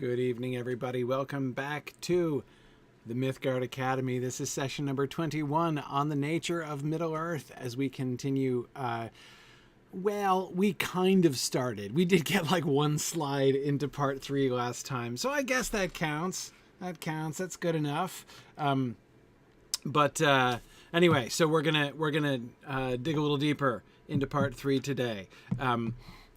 Good evening, everybody. Welcome back to the Mythgard Academy. This is session number 21 on the nature of Middle-earth as we continue. Well, we kind of started. We did get like one slide into part 3 last time, so I guess that counts. That counts. That's good enough. Anyway, so we're gonna dig a little deeper into part 3 today.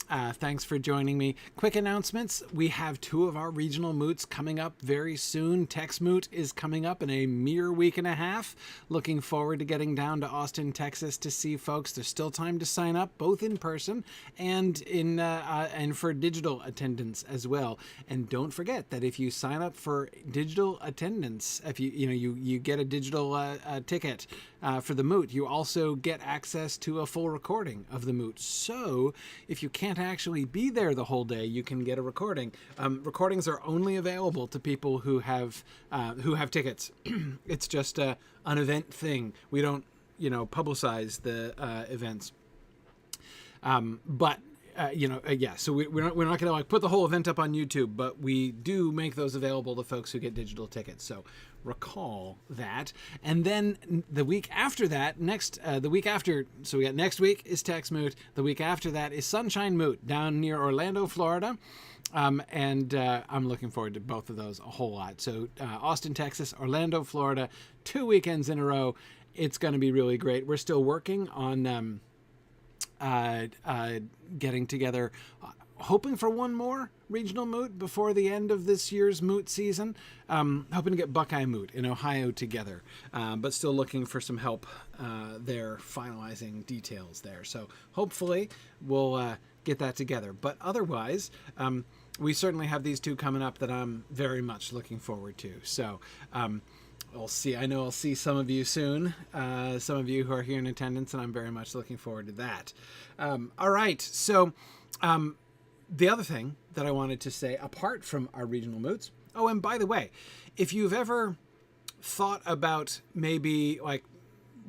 Thanks for joining me. Quick announcements. We have 2 of our regional moots coming up very soon. Tex Moot is coming up in a mere week and a half. Looking forward to getting down to Austin, Texas to see folks. There's still time to sign up, both in person and and for digital attendance as well. And don't forget that if you sign up for digital attendance, if you get a digital ticket for the moot, you also get access to a full recording of the moot. So if you can't actually be there the whole day, you can get a recording. Recordings are only available to people who have tickets. It's just an event thing. We don't publicize the events. So we're not going to like put the whole event up on YouTube, but we do make those available to folks who get digital tickets. So recall that. And then the week after that, so we got next week is Tex Moot. The week after that is Sunshine Moot down near Orlando, Florida. I'm looking forward to both of those a whole lot. So Austin, Texas, Orlando, Florida, 2 weekends in a row. It's going to be really great. We're still working on getting together, hoping for one more regional moot before the end of this year's moot season. Hoping to get Buckeye Moot in Ohio together, but still looking for some help there, finalizing details there. So hopefully we'll get that together. But otherwise, we certainly have these 2 coming up that I'm very much looking forward to. So we'll see. I know I'll see some of you soon, some of you who are here in attendance, and I'm very much looking forward to that. All right. So the other thing that I wanted to say, apart from our regional moots, oh, and by the way, if you've ever thought about maybe like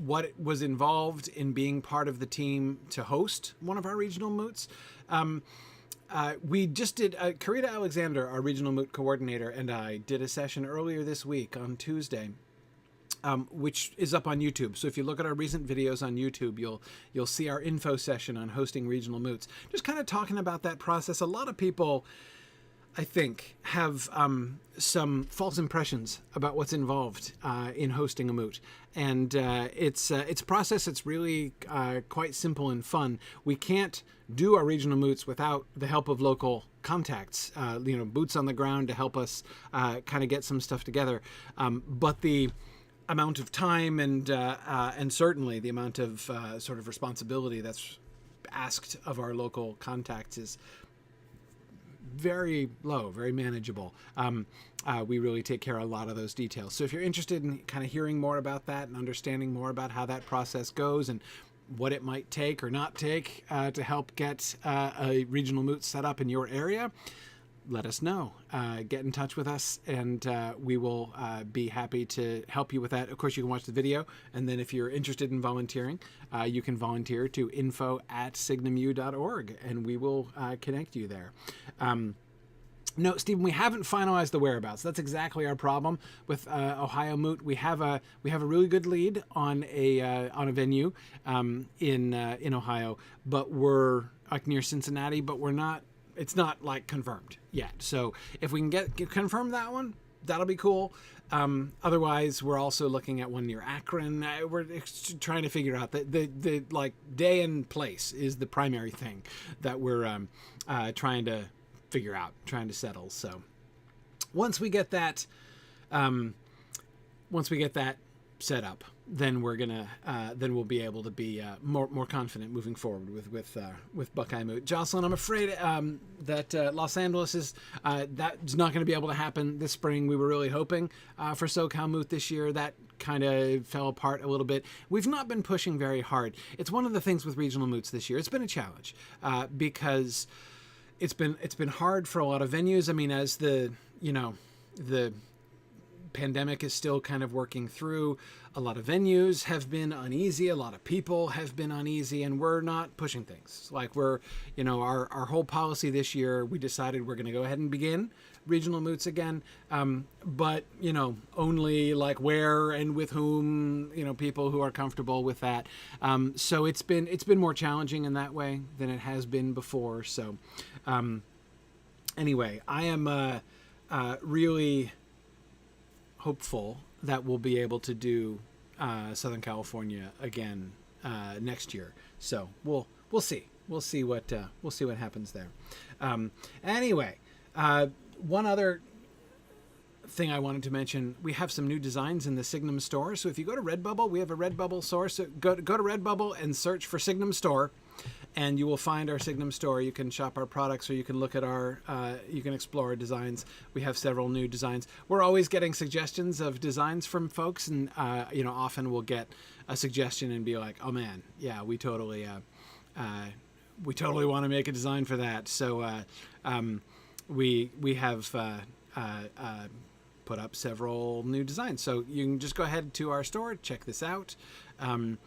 what was involved in being part of the team to host one of our regional moots, we just did, Karita Alexander, our regional moot coordinator, and I did a session earlier this week on Tuesday, which is up on YouTube. So if you look at our recent videos on YouTube, you'll see our info session on hosting regional moots. Just kind of talking about that process. A lot of people, I think, have some false impressions about what's involved in hosting a moot. And it's a process that's really quite simple and fun. We can't do our regional moots without the help of local contacts, boots on the ground to help us kind of get some stuff together. But the amount of time and certainly the amount of sort of responsibility that's asked of our local contacts is very low, very manageable. We really take care of a lot of those details. So if you're interested in kind of hearing more about that and understanding more about how that process goes and what it might take or not take to help get a regional moot set up in your area, let us know. Get in touch with us, and we will be happy to help you with that. Of course, you can watch the video, and then if you're interested in volunteering, you can volunteer to info@signumu.org, and we will connect you there. No, Stephen, we haven't finalized the whereabouts. That's exactly our problem with Ohio Moot. We have a really good lead on a venue in Ohio, but we're like near Cincinnati, but we're not. It's not like confirmed yet. So if we can get confirm that one, that'll be cool. Otherwise, we're also looking at one near Akron. We're trying to figure out the like day and place is the primary thing that we're trying to figure out, trying to settle. So once we get that set up, then we're gonna then we'll be able to be more confident moving forward with Buckeye Moot. Jocelyn, I'm afraid that Los Angeles is that's not going to be able to happen this spring. We were really hoping for SoCal Moot this year. That kind of fell apart a little bit. We've not been pushing very hard. It's one of the things with regional moots this year. It's been a challenge because it's been hard for a lot of venues. I mean, as the pandemic is still kind of working through. A lot of venues have been uneasy. A lot of people have been uneasy, and we're not pushing things. Like we're, our whole policy this year, we decided we're going to go ahead and begin regional moots again. But, only like where and with whom, people who are comfortable with that. So it's been more challenging in that way than it has been before. So, anyway, I am, really hopeful that we'll be able to do Southern California again next year. So we'll see. We'll see what happens there. Anyway, one other thing I wanted to mention: we have some new designs in the Signum store. So if you go to Redbubble, we have a Redbubble store. So go to Redbubble and search for Signum store, and you will find our Signum store. You can shop our products, or you can look at you can explore our designs. We have several new designs. We're always getting suggestions of designs from folks, and often we'll get a suggestion and be like, "Oh man, yeah, we totally want to make a design for that." So we have put up several new designs. So you can just go ahead to our store, check this out, and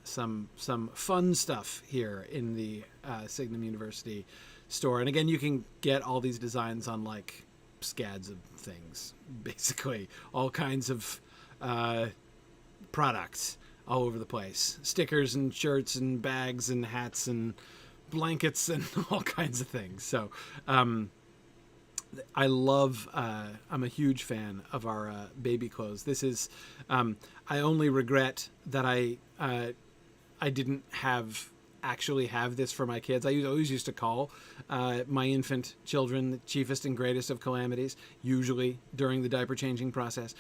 some fun stuff here in the Signum University store. And again, you can get all these designs on like scads of things, basically all kinds of products all over the place, stickers and shirts and bags and hats and blankets and all kinds of things. So I love, I'm a huge fan of our baby clothes. This is, I only regret that I didn't actually have this for my kids. I always used to call my infant children the chiefest and greatest of calamities, usually during the diaper changing process.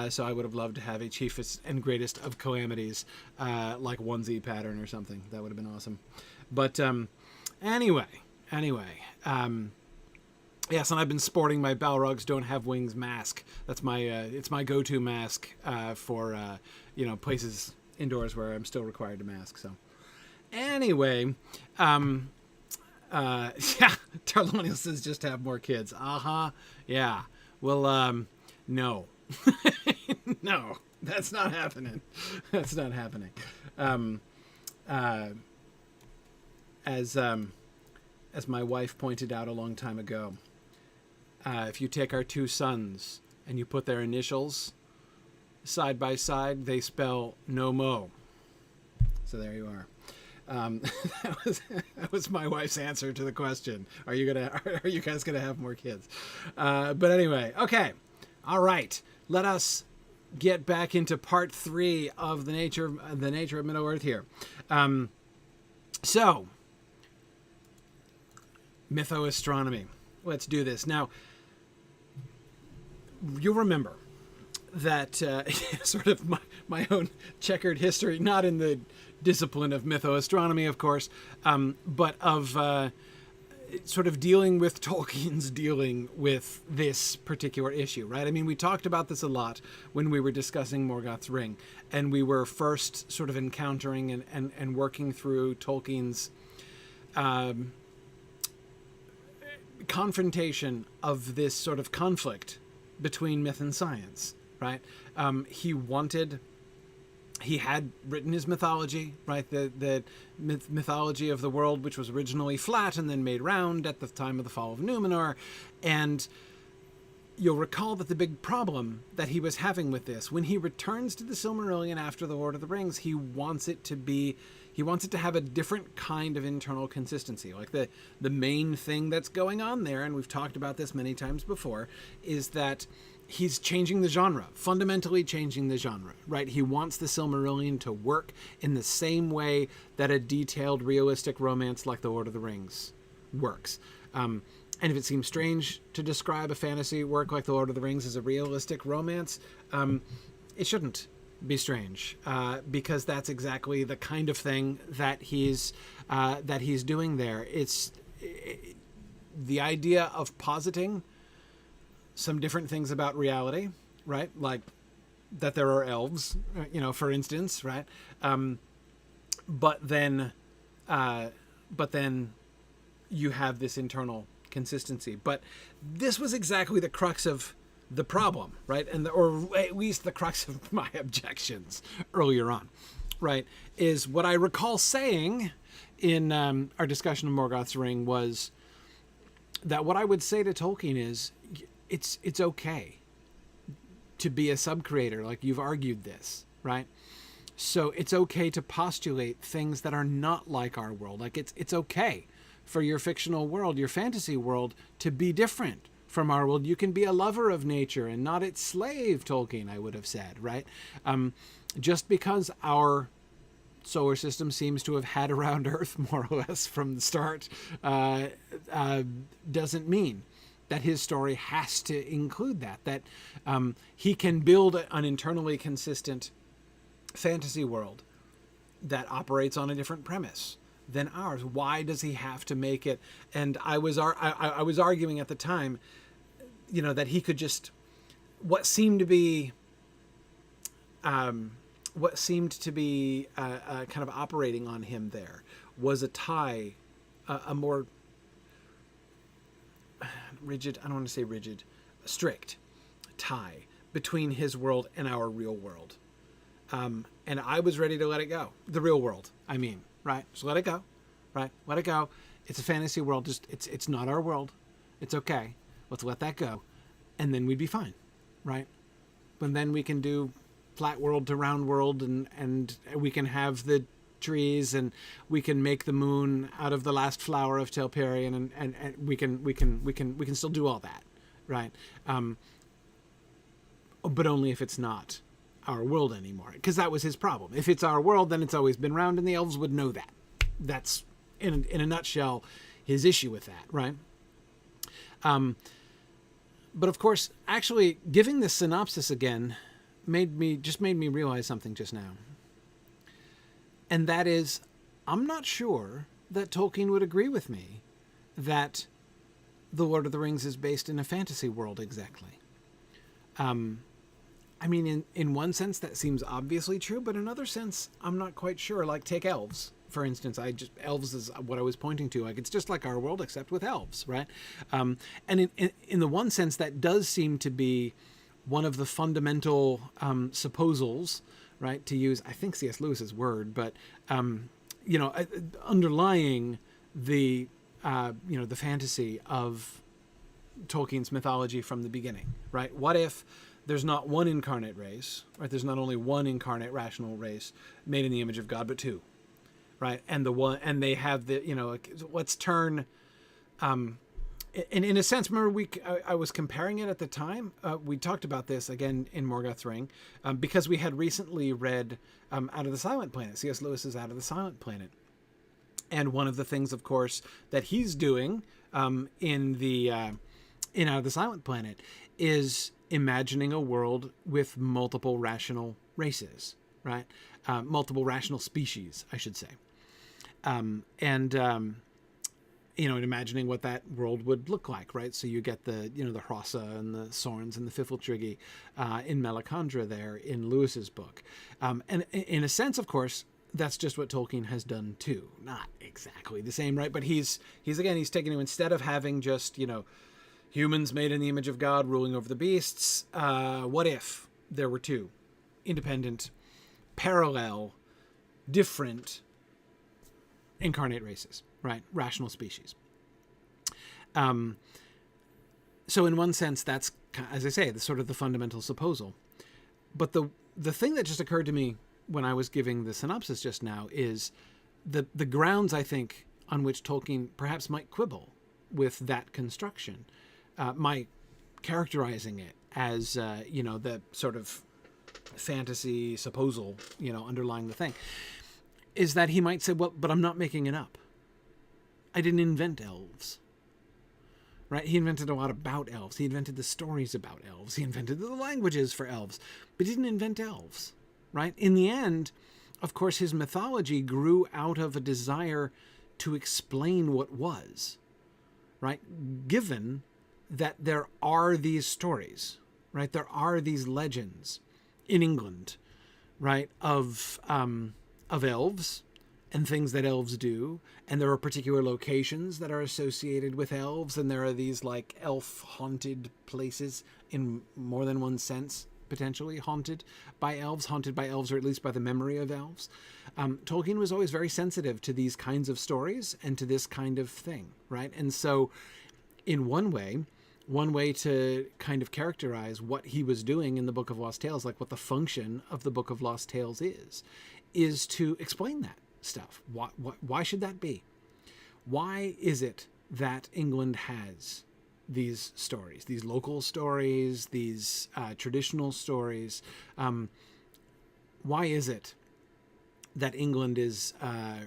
So I would have loved to have a chiefest and greatest of calamities, like onesie pattern or something. That would have been awesome. But anyway. Yes, and I've been sporting my Balrogs Don't Have Wings mask. That's my it's my go-to mask for places indoors where I'm still required to mask. So anyway, yeah, Tarlonial says just have more kids. Yeah. Well, no, no, that's not happening. That's not happening. As my wife pointed out a long time ago, if you take our two sons and you put their initials side by side, they spell no mo. So there you are. That was my wife's answer to the question. Are you guys gonna have more kids? But anyway, okay, all right. Let us get back into part 3 of the nature of Middle Earth here. So, mytho-astronomy. Let's do this now. You'll remember that sort of my own checkered history, not in the discipline of mytho-astronomy, of course, but of sort of dealing with Tolkien's dealing with this particular issue, right? I mean, we talked about this a lot when we were discussing Morgoth's Ring, and we were first sort of encountering and working through Tolkien's confrontation of this sort of conflict between myth and science, right? He had written his mythology, right? The mythology of the world, which was originally flat and then made round at the time of the fall of Numenor. And you'll recall that the big problem that he was having with this, when he returns to the Silmarillion after the Lord of the Rings, he wants it to have a different kind of internal consistency. Like the main thing that's going on there, and we've talked about this many times before, is that he's changing the genre, fundamentally changing the genre, right? He wants the Silmarillion to work in the same way that a detailed, realistic romance like The Lord of the Rings works. And if it seems strange to describe a fantasy work like The Lord of the Rings as a realistic romance, it shouldn't be strange, because that's exactly the kind of thing that he's doing there. It's the idea of positing some different things about reality, right? Like that there are elves, for instance, right? But then you have this internal consistency. But this was exactly the crux of the problem, right? Or at least the crux of my objections earlier on, right? Is what I recall saying in our discussion of Morgoth's Ring was that what I would say to Tolkien is it's okay to be a sub-creator, like you've argued this, right? So it's okay to postulate things that are not like our world. Like it's okay for your fictional world, your fantasy world, to be different from our world. You can be a lover of nature and not its slave, Tolkien, I would have said, right? Just because our solar system seems to have had around Earth more or less from the start doesn't mean that his story has to include that he can build an internally consistent fantasy world that operates on a different premise than ours. Why does he have to make it? And I was arguing at the time, that he could just, what seemed to be kind of operating on him there was a tie, a more rigid, I don't want to say rigid, strict tie between his world and our real world. And I was ready to let it go. The real world, I mean, right? Just let it go, right? Let it go. It's a fantasy world. Just it's not our world. It's okay. Let's let that go. And then we'd be fine, right? And then we can do flat world to round world, and we can have the trees, and we can make the moon out of the last flower of Telperion, and we can still do all that, right? But only if it's not our world anymore, because that was his problem. If it's our world, then it's always been round, and the elves would know that. That's in a nutshell his issue with that, right? But of course, actually giving this synopsis again made me realize something just now. And that is, I'm not sure that Tolkien would agree with me that The Lord of the Rings is based in a fantasy world exactly. I mean, in one sense, that seems obviously true, but in another sense, I'm not quite sure. Like, take elves, for instance. Elves is what I was pointing to. Like, it's just like our world, except with elves, right? And in the one sense, that does seem to be one of the fundamental supposals, right? To use, I think, C.S. Lewis's word, but underlying the the fantasy of Tolkien's mythology from the beginning, right? What if there's not one incarnate race, right? There's not only one incarnate rational race made in the image of God, but two, right? And they have the, let's turn, in a sense, remember I was comparing it at the time. We talked about this again in Morgoth's Ring, because we had recently read Out of the Silent Planet, C.S. Lewis's Out of the Silent Planet. And one of the things, of course, that he's doing in Out of the Silent Planet is imagining a world with multiple rational races, right? Multiple rational species, I should say. And imagining what that world would look like, right? So you get the Hrossa and the Sorns and the Fifiltrigi in Melicandra there in Lewis's book. And in a sense, of course, that's just what Tolkien has done too. Not exactly the same, right? But he's taking it, instead of having just, humans made in the image of God ruling over the beasts, what if there were two independent, parallel, different incarnate races, right? Rational species. So in one sense, that's, as I say, the sort of the fundamental supposal. But the thing that just occurred to me when I was giving the synopsis just now is the grounds, I think, on which Tolkien perhaps might quibble with that construction, might characterizing it as, the sort of fantasy supposal, underlying the thing, is that he might say, well, but I'm not making it up. I didn't invent elves, right? He invented a lot about elves. He invented the stories about elves. He invented the languages for elves, but he didn't invent elves, right? In the end, of course, his mythology grew out of a desire to explain what was, right? Given that there are these stories, right? There are these legends in England, right? Of elves, and things that elves do, and there are particular locations that are associated with elves, and there are these like elf haunted places in more than one sense, potentially haunted by elves, or at least by the memory of elves. Tolkien was always very sensitive to these kinds of stories and to this kind of thing, right? And so in one way to kind of characterize what he was doing in the Book of Lost Tales, like what the function of the Book of Lost Tales is to explain that stuff. Why should that be? Why is it that England has these stories, these local stories, these traditional stories? Why is it that England is a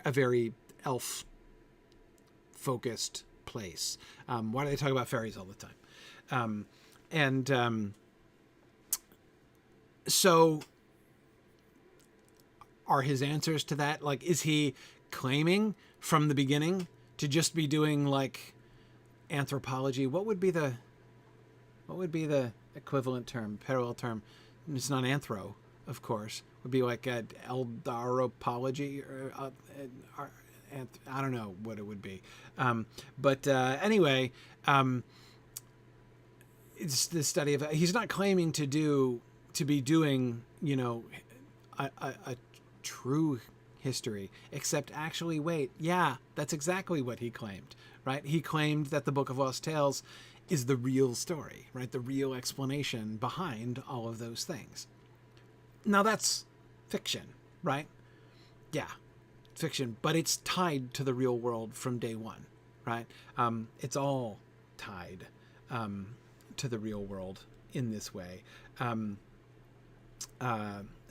very elf-focused place? Why do they talk about fairies all the time? So are his answers to that, like, is he claiming from the beginning to just be doing like anthropology? What would be the equivalent term, parallel term? It's not anthro, of course. It would be like eldaropology, or I don't know what it would be. Anyway, it's the study of. He's not claiming to be doing, a true history, except actually, wait, yeah, that's exactly what he claimed, right? He claimed that the Book of Lost Tales is the real story, right? The real explanation behind all of those things. Now that's fiction, right? Yeah, fiction, but it's tied to the real world from day one, right? It's all tied to the real world in this way.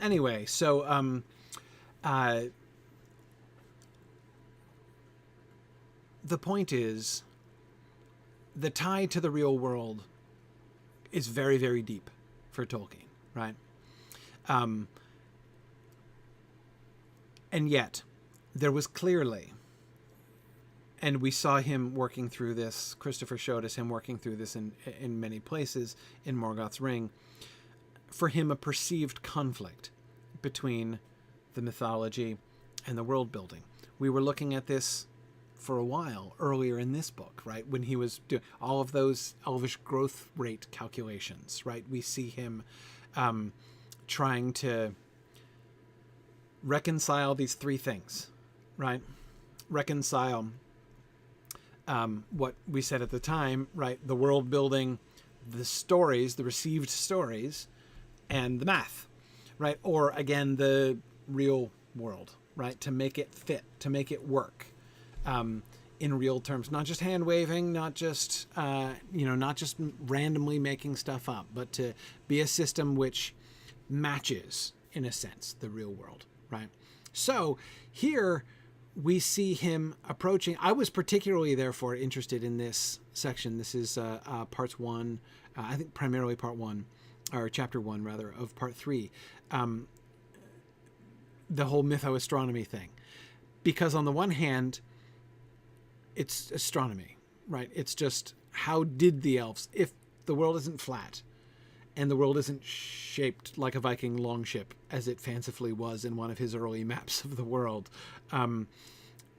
Anyway, so the point is, the tie to the real world is very, very deep for Tolkien, right? And yet, there was clearly, and we saw him working through this, Christopher showed us him working through this in many places in Morgoth's Ring, for him a perceived conflict between the mythology and the world building. We were looking at this for a while earlier in this book, right? When he was doing all of those Elvish growth rate calculations, right? We see him trying to reconcile these three things, right? Reconcile what we said at the time, right? The world building, the stories, the received stories, and the math, right? Or again, the real world, right? To make it fit, to make it work in real terms, not just hand waving, not just, not just randomly making stuff up, but to be a system which matches, in a sense, the real world, right? So here we see him approaching. I was particularly, therefore, interested in this section. This is parts one, I think primarily part one, or chapter one, rather, of part three. The whole mytho-astronomy thing. Because on the one hand, it's astronomy, right? It's just, how did the elves, if the world isn't flat and the world isn't shaped like a Viking longship, as it fancifully was in one of his early maps of the world,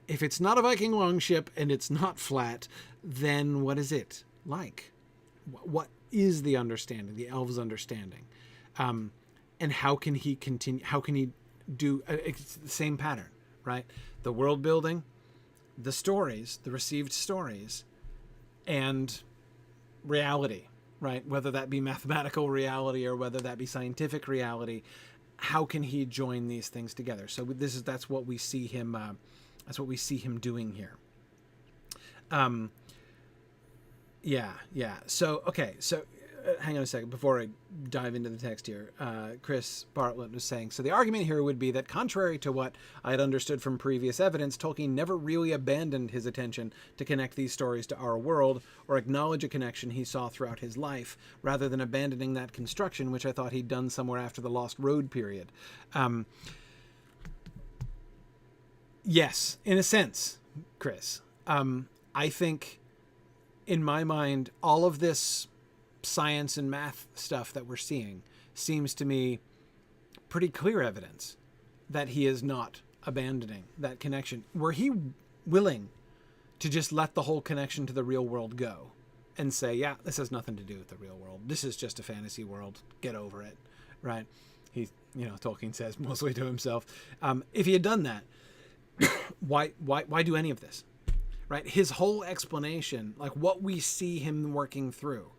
if it's not a Viking longship and it's not flat, then what is it like? What is the understanding, the elves' understanding? And how can he continue? How can he do it's the same pattern, right? The world building, the stories, the received stories, and reality, right? Whether that be mathematical reality or whether that be scientific reality, how can he join these things together? So that's what we see him. That's what we see him doing here. Yeah. So okay. So hang on a second before I dive into the text here. Chris Bartlett was saying, so the argument here would be that contrary to what I had understood from previous evidence, Tolkien never really abandoned his attention to connect these stories to our world or acknowledge a connection he saw throughout his life, rather than abandoning that construction, which I thought he'd done somewhere after the Lost Road period. Yes, in a sense, Chris. I think, in my mind, all of this science and math stuff that we're seeing seems to me pretty clear evidence that he is not abandoning that connection? Were he willing to just let the whole connection to the real world go and say, yeah, this has nothing to do with the real world. This is just a fantasy world. Get over it, right? He, Tolkien says mostly to himself. If he had done that, why do any of this, right? His whole explanation, like what we see him working through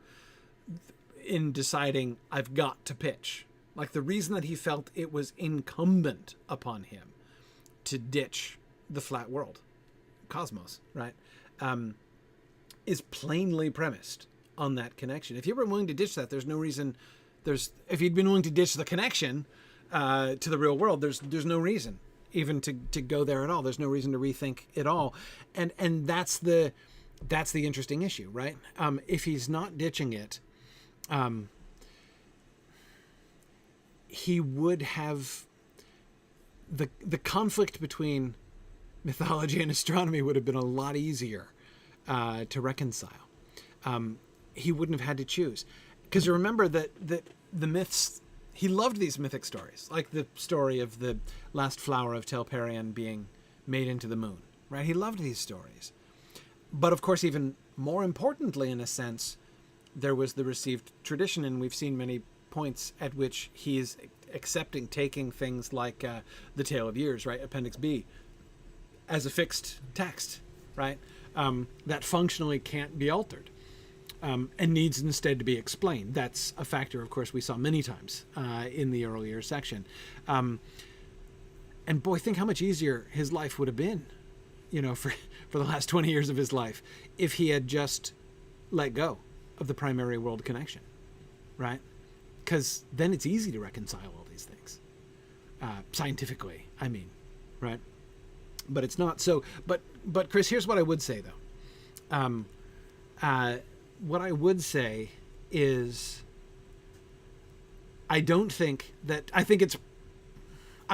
in deciding I've got to pitch, like the reason that he felt it was incumbent upon him to ditch the flat world, cosmos, right? Is plainly premised on that connection. If you were willing to ditch that, there's no reason. If you'd been willing to ditch the connection to the real world, there's no reason even to go there at all. There's no reason to rethink it all, and that's the interesting issue, right? If he's not ditching it, he would have the conflict between mythology and astronomy would have been a lot easier to reconcile. He wouldn't have had to choose, because you remember that the myths, he loved these mythic stories, like the story of the last flower of Telperion being made into the moon, right? He loved these stories. But of course, even more importantly, in a sense, there was the received tradition, and we've seen many points at which he is taking things like the Tale of Years, right, Appendix B, as a fixed text, right, that functionally can't be altered, and needs instead to be explained. That's a factor, of course, we saw many times in the earlier section. And boy, think how much easier his life would have been, for the last 20 years of his life, if he had just let go of the primary world connection, right? Because then it's easy to reconcile all these things, scientifically, I mean, right? But it's not. So, but Chris, here's what I would say, though. What I would say is, I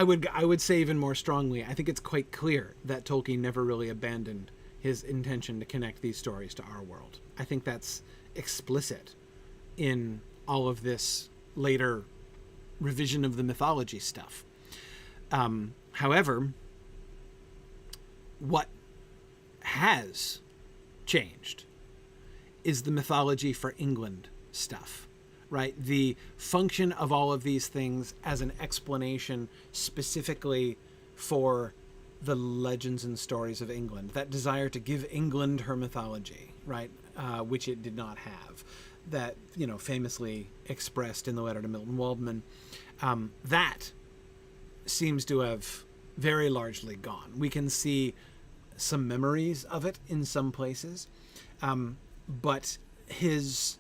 would say even more strongly, I think it's quite clear that Tolkien never really abandoned his intention to connect these stories to our world. I think that's explicit in all of this later revision of the mythology stuff. However, what has changed is the mythology for England stuff, right? The function of all of these things as an explanation specifically for the legends and stories of England, that desire to give England her mythology, right? Which it did not have, that, famously expressed in the letter to Milton Waldman, that seems to have very largely gone. We can see some memories of it in some places, but his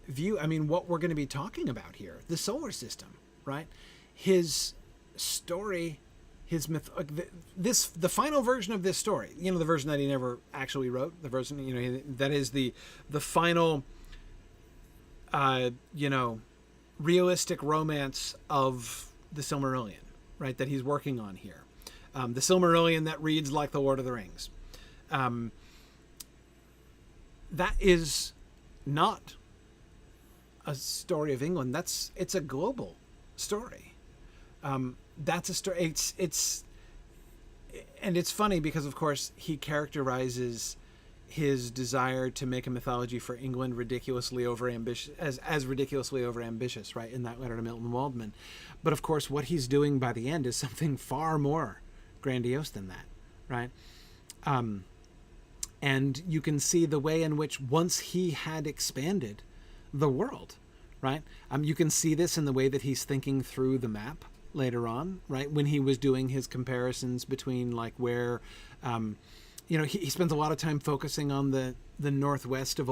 view, what we're going to be talking about here, the solar system, right? His story, his myth, the final version of this story, the version that he never actually wrote, the version, that is the final, realistic romance of the Silmarillion, right? That he's working on here. The Silmarillion that reads like the Lord of the Rings. That is not a story of England. It's a global story. That's a story. And it's funny because, of course, he characterizes his desire to make a mythology for England ridiculously overambitious, as ridiculously overambitious, right, in that letter to Milton Waldman. But of course, what he's doing by the end is something far more grandiose than that, right? And you can see the way in which, once he had expanded the world, right? You can see this in the way that he's thinking through the map later on, right? When he was doing his comparisons between, like, where, he spends a lot of time focusing on the northwest of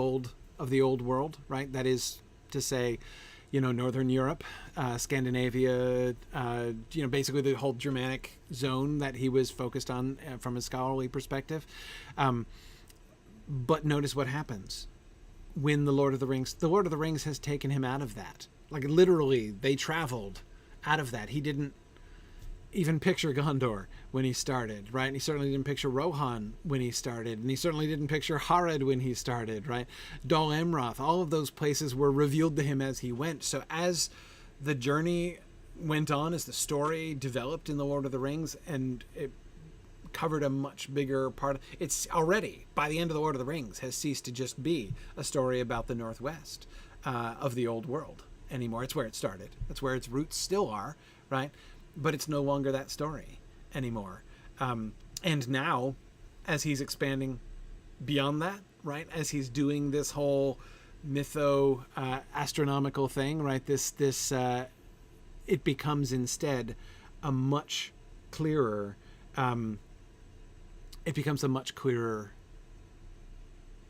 the old world, right? That is to say, Northern Europe, Scandinavia, basically the whole Germanic zone that he was focused on from a scholarly perspective. But notice what happens when the Lord of the Rings has taken him out of that. Like, literally, they traveled out of that. He didn't even picture Gondor when he started, right? And he certainly didn't picture Rohan when he started, and he certainly didn't picture Harad when he started, right? Dol Amroth, all of those places were revealed to him as he went. So as the journey went on, as the story developed in The Lord of the Rings, and it covered a much bigger part. It's already, by the end of The Lord of the Rings, has ceased to just be a story about the Northwest of the old world anymore. It's where it started. That's where its roots still are, right? But it's no longer that story anymore. And now, as he's expanding beyond that, right, as he's doing this whole mytho-astronomical thing, right, it becomes instead a much clearer,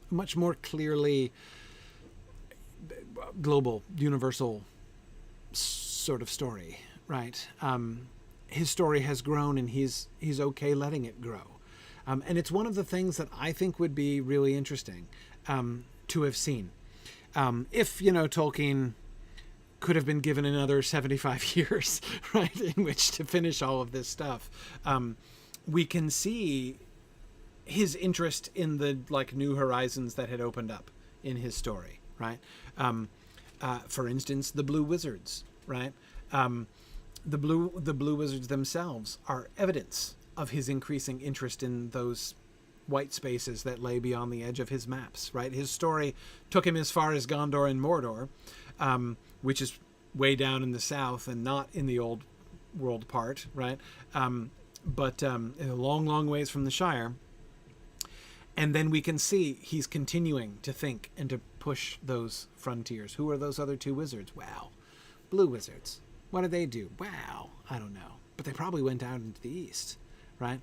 much more clearly global, universal sort of story, right? His story has grown, and he's okay letting it grow. And it's one of the things that I think would be really interesting to have seen. If, Tolkien could have been given another 75 years, right, in which to finish all of this stuff, we can see his interest in the new horizons that had opened up in his story, right? For instance, the Blue Wizards, right? The Blue Wizards themselves are evidence of his increasing interest in those white spaces that lay beyond the edge of his maps, right? His story took him as far as Gondor and Mordor, which is way down in the south and not in the old world part, right? But a long, long ways from the Shire. And then we can see he's continuing to think and to push those frontiers. Who are those other two wizards? Wow. Blue Wizards. What did they do? Wow. I don't know. But they probably went out into the east, right?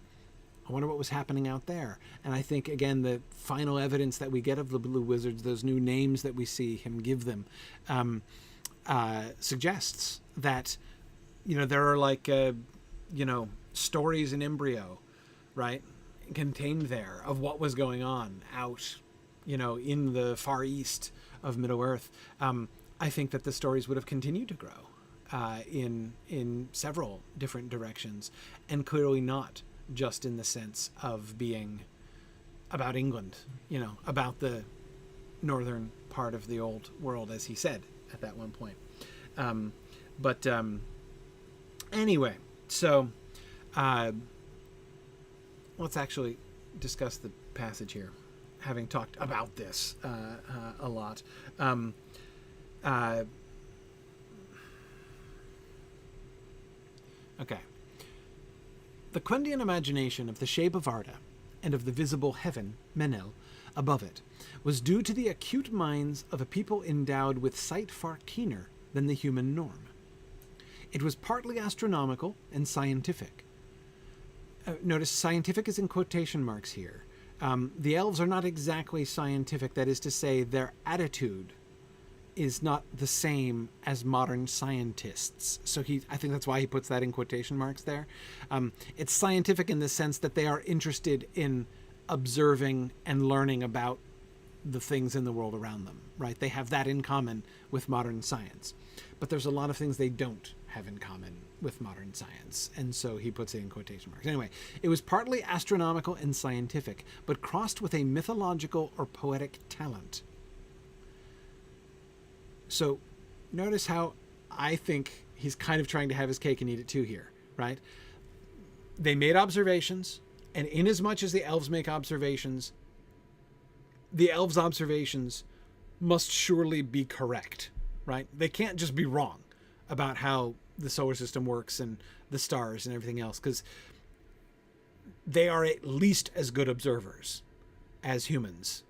I wonder what was happening out there. And I think, again, the final evidence that we get of the Blue Wizards, those new names that we see him give them, suggests that, there are stories in embryo, right, contained there of what was going on out, in the far east of Middle-earth. I think that the stories would have continued to grow in several different directions, and clearly not just in the sense of being about England, about the northern part of the old world, as he said at that one point. Anyway, so let's actually discuss the passage here, having talked about this a lot. Okay. The Quendian imagination of the shape of Arda and of the visible heaven, Menel, above it, was due to the acute minds of a people endowed with sight far keener than the human norm. It was partly astronomical and scientific. Notice scientific is in quotation marks here. The elves are not exactly scientific, that is to say, their attitude is not the same as modern scientists. So I think that's why he puts that in quotation marks there. It's scientific in the sense that they are interested in observing and learning about the things in the world around them, right? They have that in common with modern science. But there's a lot of things they don't have in common with modern science. And so he puts it in quotation marks. Anyway, it was partly astronomical and scientific, but crossed with a mythological or poetic talent. So notice how I think he's kind of trying to have his cake and eat it too here, right? They made observations, and inasmuch as the elves make observations, the elves' observations must surely be correct, right? They can't just be wrong about how the solar system works and the stars and everything else, because they are at least as good observers as humans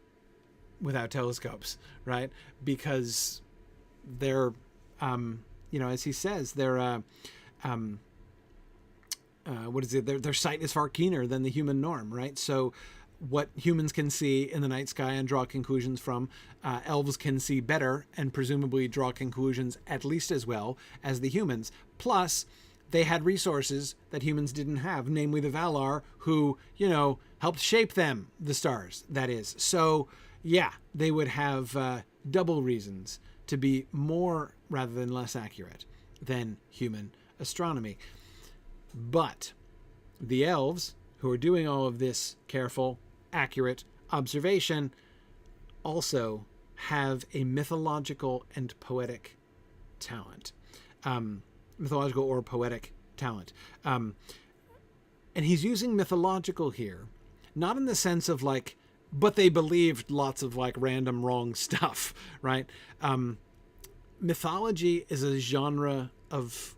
without telescopes, right? Because they're, as he says, they're, their sight is far keener than the human norm, right? So what humans can see in the night sky and draw conclusions from, elves can see better and presumably draw conclusions at least as well as the humans. Plus, they had resources that humans didn't have, namely the Valar, who, helped shape them, the stars, that is. So, yeah, they would have double reasons to be more rather than less accurate than human astronomy. But the elves, who are doing all of this careful, accurate observation, also have a mythological and poetic talent. mythological or poetic talent. And he's using mythological here, not in the sense of like, but they believed lots of like random wrong stuff, right? Mythology is a genre of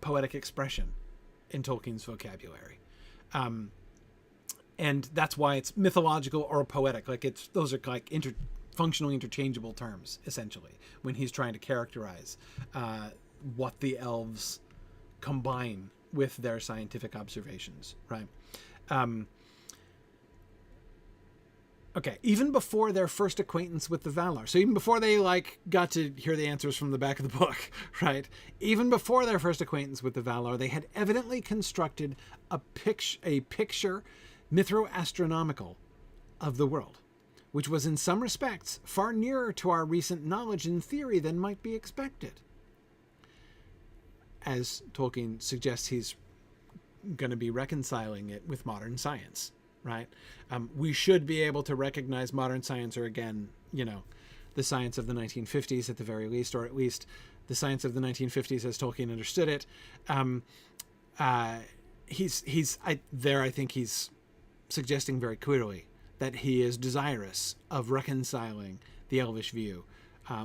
poetic expression in Tolkien's vocabulary. And that's why it's mythological or poetic. Like those are like functionally interchangeable terms, essentially, when he's trying to characterize what the elves combine with their scientific observations, right? Okay, even before their first acquaintance with the Valar, so even before they like got to hear the answers from the back of the book, right? Even before their first acquaintance with the Valar, they had evidently constructed a picture mytho-astronomical of the world, which was in some respects far nearer to our recent knowledge and theory than might be expected. As Tolkien suggests, he's going to be reconciling it with modern science, right? We should be able to recognize modern science, or again, the science of the 1950s at the very least, or at least the science of the 1950s as Tolkien understood it. I think he's suggesting very clearly that he is desirous of reconciling the Elvish view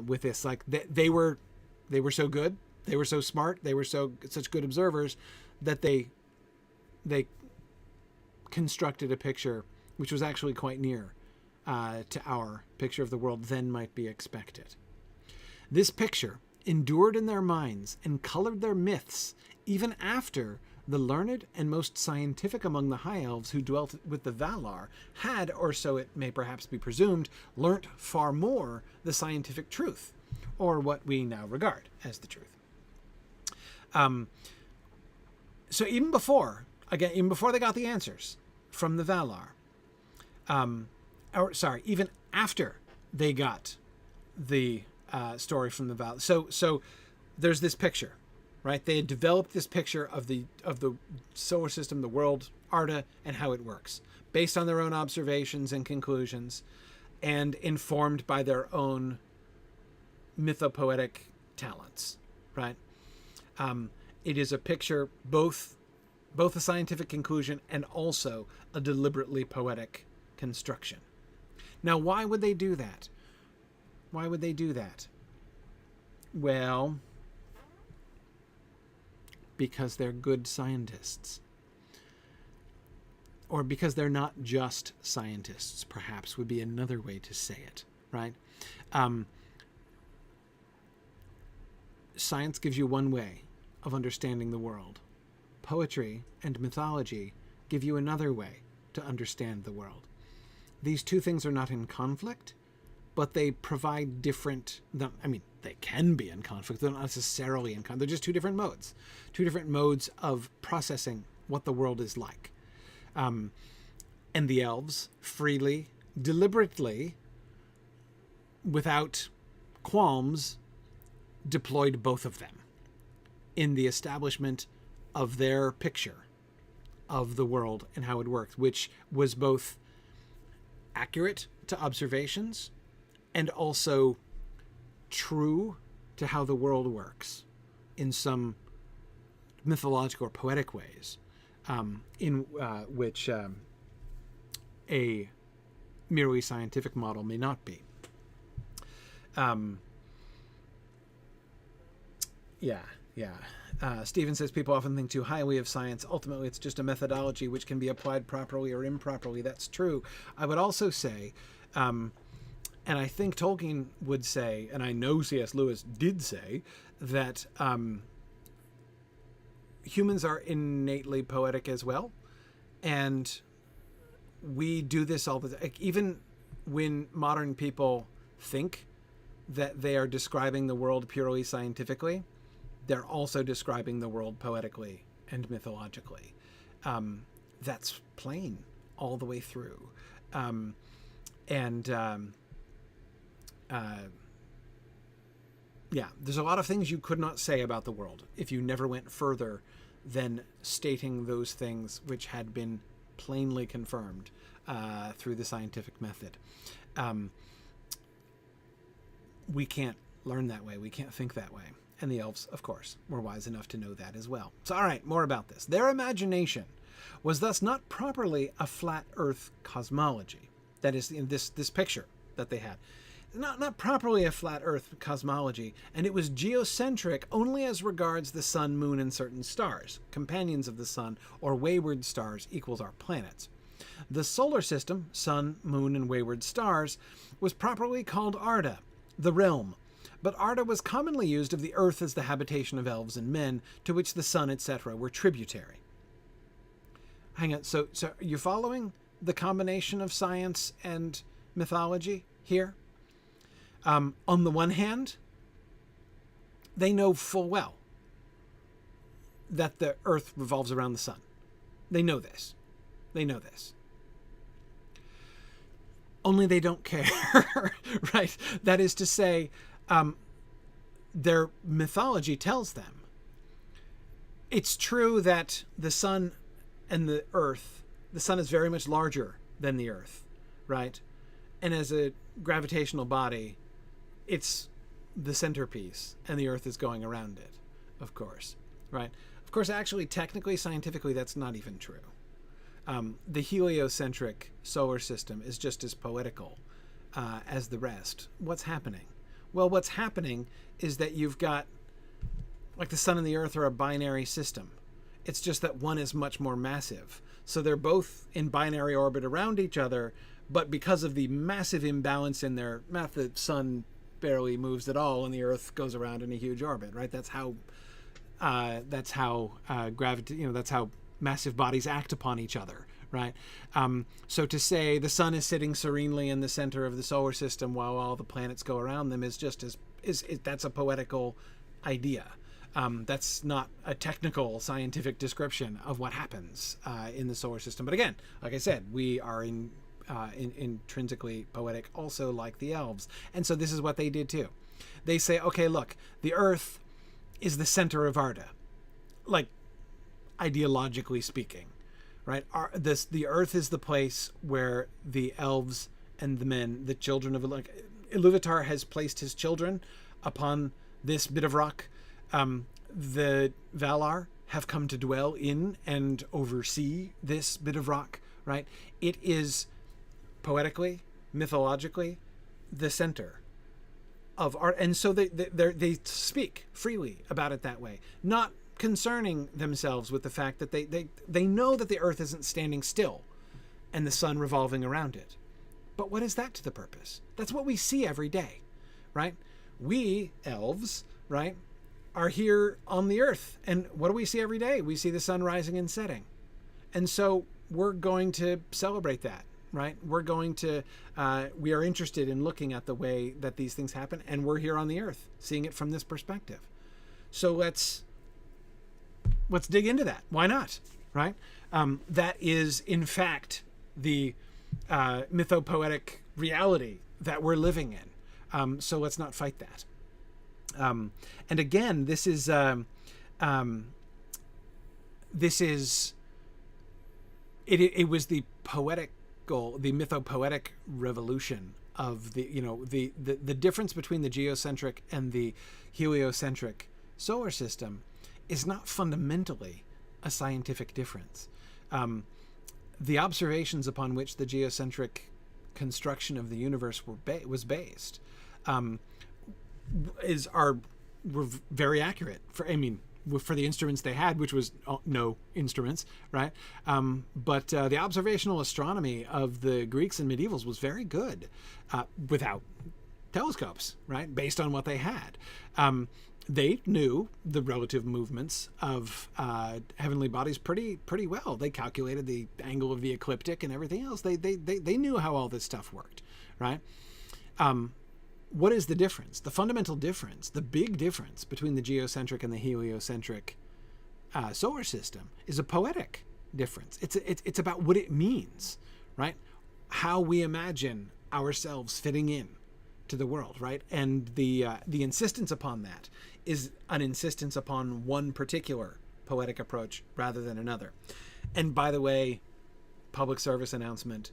with this. Like they were so good, they were so smart, they were such good observers that they constructed a picture which was actually quite near to our picture of the world than might be expected. This picture endured in their minds and colored their myths even after the learned and most scientific among the High Elves who dwelt with the Valar had, or so it may perhaps be presumed, learnt far more the scientific truth, or what we now regard as the truth. So even before they got the answers from the Valar, even after they got the story from the Valar, so there's this picture. Right, they had developed this picture of the solar system, the world, Arda, and how it works, based on their own observations and conclusions, and informed by their own mythopoetic talents. Right, it is a picture both a scientific conclusion and also a deliberately poetic construction. Now, why would they do that? Well, because they're good scientists. Or because they're not just scientists, perhaps, would be another way to say it, right? Science gives you one way of understanding the world. Poetry and mythology give you another way to understand the world. These two things are not in conflict, but they provide different... they can be in conflict. They're not necessarily in conflict. They're just two different modes of processing what the world is like. And the elves freely, deliberately, without qualms, deployed both of them in the establishment of their picture of the world and how it works, which was both accurate to observations and also true to how the world works in some mythological or poetic ways, which a merely scientific model may not be. Stephen says people often think too highly of science. Ultimately, it's just a methodology which can be applied properly or improperly. That's true. I would also say, and I think Tolkien would say, and I know C.S. Lewis did say, that humans are innately poetic as well. And we do this all the time. Even when modern people think that they are describing the world purely scientifically, they're also describing the world poetically and mythologically. That's plain all the way through. There's a lot of things you could not say about the world if you never went further than stating those things which had been plainly confirmed through the scientific method. We can't learn that way. We can't think that way. And the elves, of course, were wise enough to know that as well. So, all right, more about this. Their imagination was thus not properly a flat Earth cosmology. That is, in this picture that they had. Not properly a flat Earth cosmology, and it was geocentric only as regards the sun, moon, and certain stars, companions of the sun, or wayward stars equals our planets. The solar system, sun, moon, and wayward stars, was properly called Arda, the realm, but Arda was commonly used of the earth as the habitation of elves and men, to which the sun, etc., were tributary. Hang on, so you're following the combination of science and mythology here? On the one hand, they know full well that the earth revolves around the sun. They know this. They know this. Only they don't care, right? That is to say, their mythology tells them it's true that the sun and the earth, the sun is very much larger than the earth, right? And as a gravitational body, it's the centerpiece and the earth is going around it, of course, right? Of course, actually, technically, scientifically, that's not even true. The heliocentric solar system is just as poetical as the rest. What's happening? Well, what's happening is that you've got, like, the sun and the earth are a binary system. It's just that one is much more massive. So they're both in binary orbit around each other, but because of the massive imbalance in their math, the sun barely moves at all and the earth goes around in a huge orbit, right? That's how gravity, that's how massive bodies act upon each other, right? So to say the sun is sitting serenely in the center of the solar system while all the planets go around them is just that's a poetical idea. That's not a technical scientific description of what happens in the solar system. But again, like I said, we are intrinsically poetic, also like the elves. And so this is what they did too. They say, okay, look, the earth is the center of Arda, like ideologically speaking, right? The earth is the place where the elves and the men, the children of Iluvatar has placed his children upon this bit of rock. The Valar have come to dwell in and oversee this bit of rock, right? It is poetically, mythologically, the center of art. And so they speak freely about it that way, not concerning themselves with the fact that they know that the earth isn't standing still and the sun revolving around it. But what is that to the purpose? That's what we see every day, right? We, elves, right, are here on the earth. And what do we see every day? We see the sun rising and setting. And so we're going to celebrate that, right? We're going to, we are interested in looking at the way that these things happen, and we're here on the earth, seeing it from this perspective. So let's dig into that. Why not, right? That is, in fact, the mythopoetic reality that we're living in. So let's not fight that. And again, this is it was the poetical, the mythopoetic revolution of the difference between the geocentric and the heliocentric solar system is not fundamentally a scientific difference. The observations upon which the geocentric construction of the universe was based were very accurate for the instruments they had, which was no instruments, right? But the observational astronomy of the Greeks and medievals was very good without telescopes, right? Based on what they had. They knew the relative movements of heavenly bodies pretty well. They calculated the angle of the ecliptic and everything else. They knew how all this stuff worked, right? What is the difference? The fundamental difference, the big difference between the geocentric and the heliocentric solar system is a poetic difference. It's about what it means, right? How we imagine ourselves fitting in to the world, right? And the insistence upon that is an insistence upon one particular poetic approach rather than another. And by the way, public service announcement,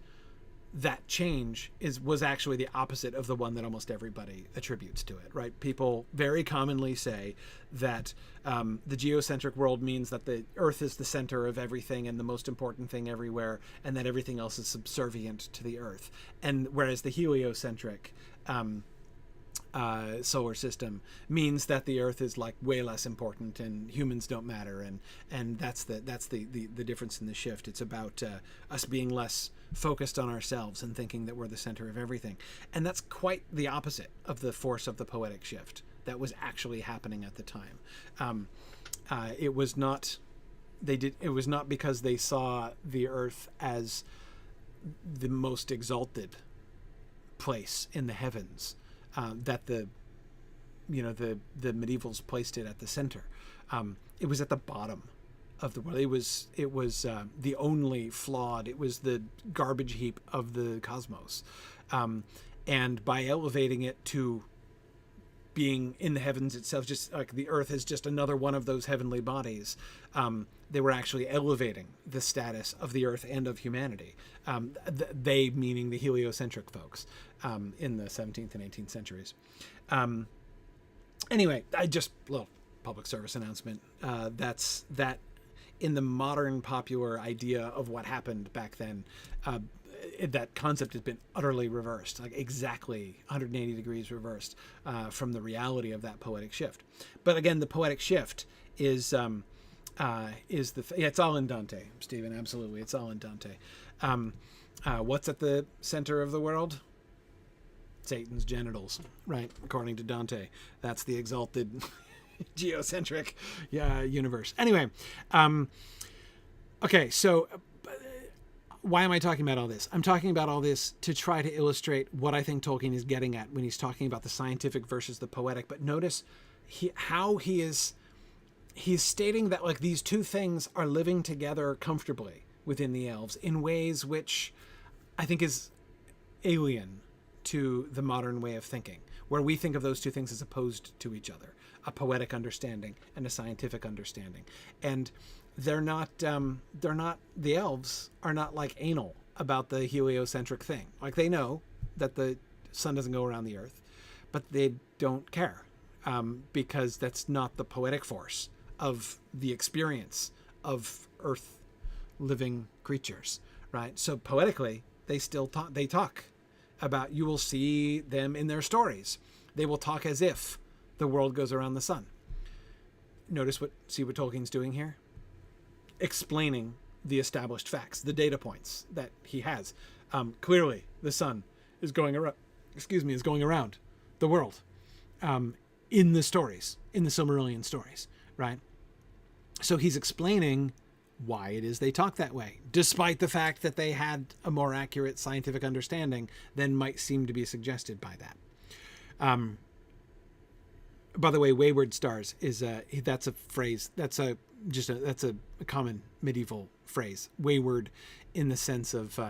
that change was actually the opposite of the one that almost everybody attributes to it, right? People very commonly say that the geocentric world means that the Earth is the center of everything and the most important thing everywhere, and that everything else is subservient to the Earth. And whereas the heliocentric solar system means that the Earth is like way less important and humans don't matter, and that's the difference in the shift. It's about us being less focused on ourselves and thinking that we're the center of everything, and that's quite the opposite of the force of the poetic shift that was actually happening at the time. It was not because they saw the Earth as the most exalted place in the heavens that the medievals placed it at the center. It was at the bottom of the world. It was the only flawed. It was the garbage heap of the cosmos, and by elevating it to being in the heavens itself, just like the Earth is just another one of those heavenly bodies, they were actually elevating the status of the Earth and of humanity. They meaning the heliocentric folks in the 17th and 18th centuries. Anyway, little public service announcement. That's that. In the modern popular idea of what happened back then, that concept has been utterly reversed, like exactly 180 degrees reversed from the reality of that poetic shift. But again, the poetic shift is it's all in Dante, Stephen. Absolutely, it's all in Dante. What's at the center of the world? Satan's genitals, right? According to Dante, that's the exalted geocentric universe. Anyway, okay, so why am I talking about all this? I'm talking about all this to try to illustrate what I think Tolkien is getting at when he's talking about the scientific versus the poetic. But notice he's stating that like these two things are living together comfortably within the elves in ways which I think is alien to the modern way of thinking, where we think of those two things as opposed to each other, a poetic understanding and a scientific understanding. And they're not, the elves are not like anal about the heliocentric thing. Like they know that the sun doesn't go around the Earth, but they don't care because that's not the poetic force of the experience of Earth living creatures, right? So poetically, they talk about, you will see them in their stories. They will talk as if the world goes around the sun. See what Tolkien's doing here? Explaining the established facts, the data points that he has. Clearly, the sun is going around the world in the stories, in the Silmarillion stories, right? So he's explaining why it is they talk that way, despite the fact that they had a more accurate scientific understanding than might seem to be suggested by that. By the way, wayward stars that's a phrase. That's a common medieval phrase. Wayward, in the sense of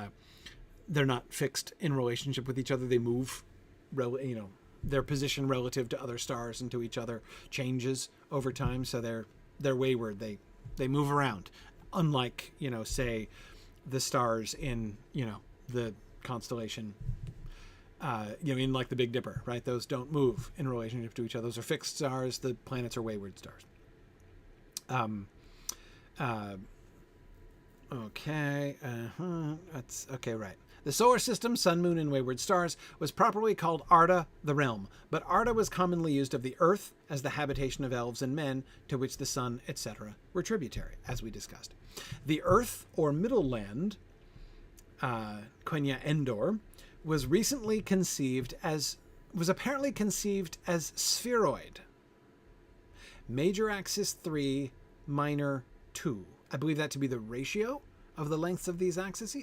they're not fixed in relationship with each other. They move, their position relative to other stars and to each other changes over time. So they're wayward. They move around, unlike say the stars in the constellation. In like the Big Dipper, right? Those don't move in relationship to each other. Those are fixed stars. The planets are wayward stars. Okay. That's okay, right. The solar system, sun, moon, and wayward stars was properly called Arda, the realm, but Arda was commonly used of the earth as the habitation of elves and men, to which the sun, etc., were tributary, as we discussed. The earth, or middle land, Quenya Endor, was apparently conceived as spheroid. Major axis 3, minor 2. I believe that to be the ratio of the lengths of these axes.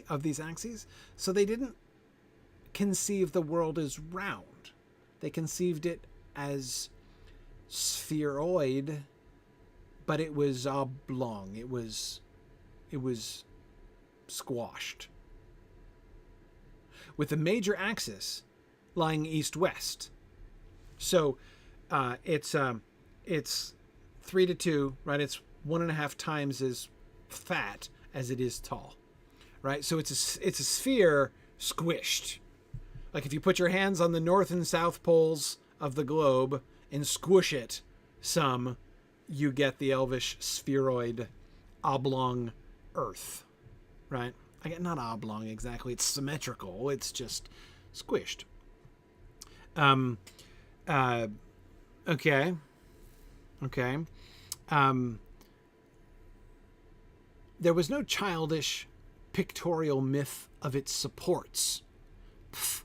So they didn't conceive the world as round. They conceived it as spheroid, but it was oblong. It was squashed, with the major axis lying east-west. So it's 3 to 2, right? It's 1.5 times as fat as it is tall, right? So it's a sphere squished. Like if you put your hands on the north and south poles of the globe and squish it some, you get the Elvish spheroid oblong Earth, right? Not oblong exactly. It's symmetrical. It's just squished. Okay. There was no childish pictorial myth of its supports. Pff,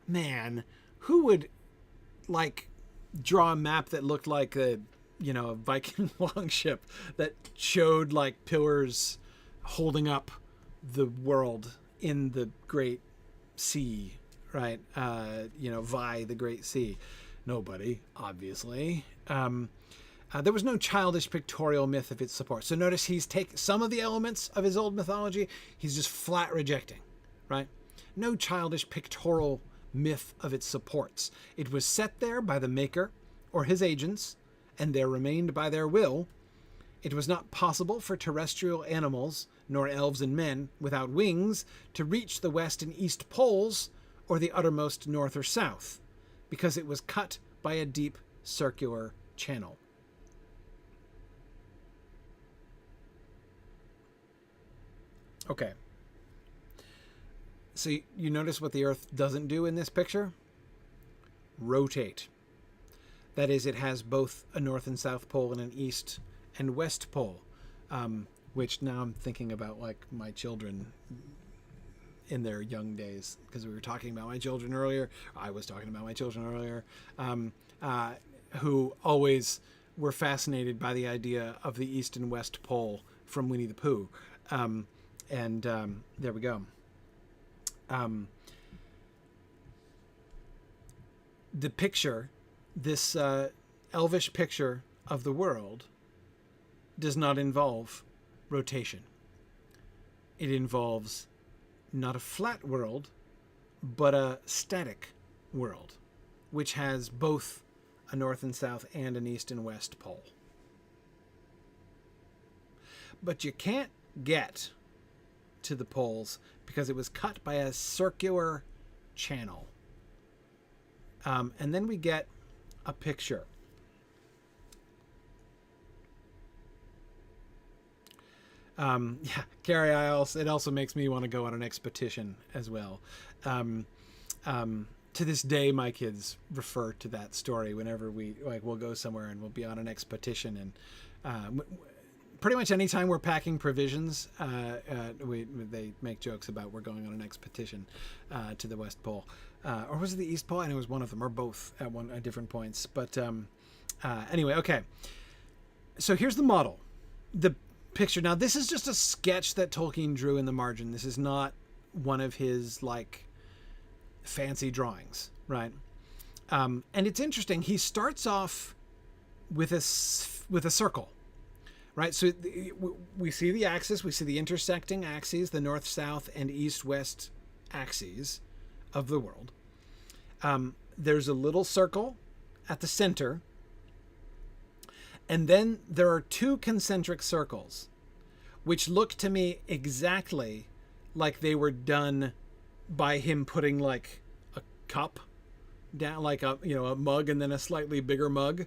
man, who would like draw a map that looked like a Viking longship that showed like pillars holding up the world in the great sea, right? Vi, the great sea. Nobody, obviously. There was no childish pictorial myth of its support. So notice he's taken some of the elements of his old mythology, he's just flat rejecting, right? No childish pictorial myth of its supports. It was set there by the maker or his agents, and there remained by their will. It was not possible for terrestrial animals, nor elves and men without wings, to reach the west and east poles or the uttermost north or south, because it was cut by a deep circular channel. Okay. So you notice what the Earth doesn't do in this picture? Rotate. That is, it has both a north and south pole and an east and west pole, which now I'm thinking about like my children in their young days, because we were talking about my children earlier. I was talking about my children earlier, who always were fascinated by the idea of the east and west pole from Winnie the Pooh. There we go. The picture, this Elvish picture of the world, does not involve rotation. It involves not a flat world, but a static world, which has both a north and south and an east and west pole. But you can't get to the poles because it was cut by a circular channel. And then we get a picture. Carrie, it also makes me want to go on an expedition as well. To this day, my kids refer to that story whenever we'll go somewhere and we'll be on an expedition, and pretty much anytime we're packing provisions, they make jokes about we're going on an expedition to the West Pole, or was it the East Pole? And it was one of them, or both at different points. But anyway, okay. So here's the model, the picture. Now this is just a sketch that Tolkien drew in the margin. This is not one of his like fancy drawings, right? And it's interesting. He starts off with a circle. Right, so we see the axis, we see the intersecting axes, the north, south, and east, west axes of the world. There's a little circle at the center, and then there are two concentric circles, which look to me exactly like they were done by him putting like a cup down, like a mug, and then a slightly bigger mug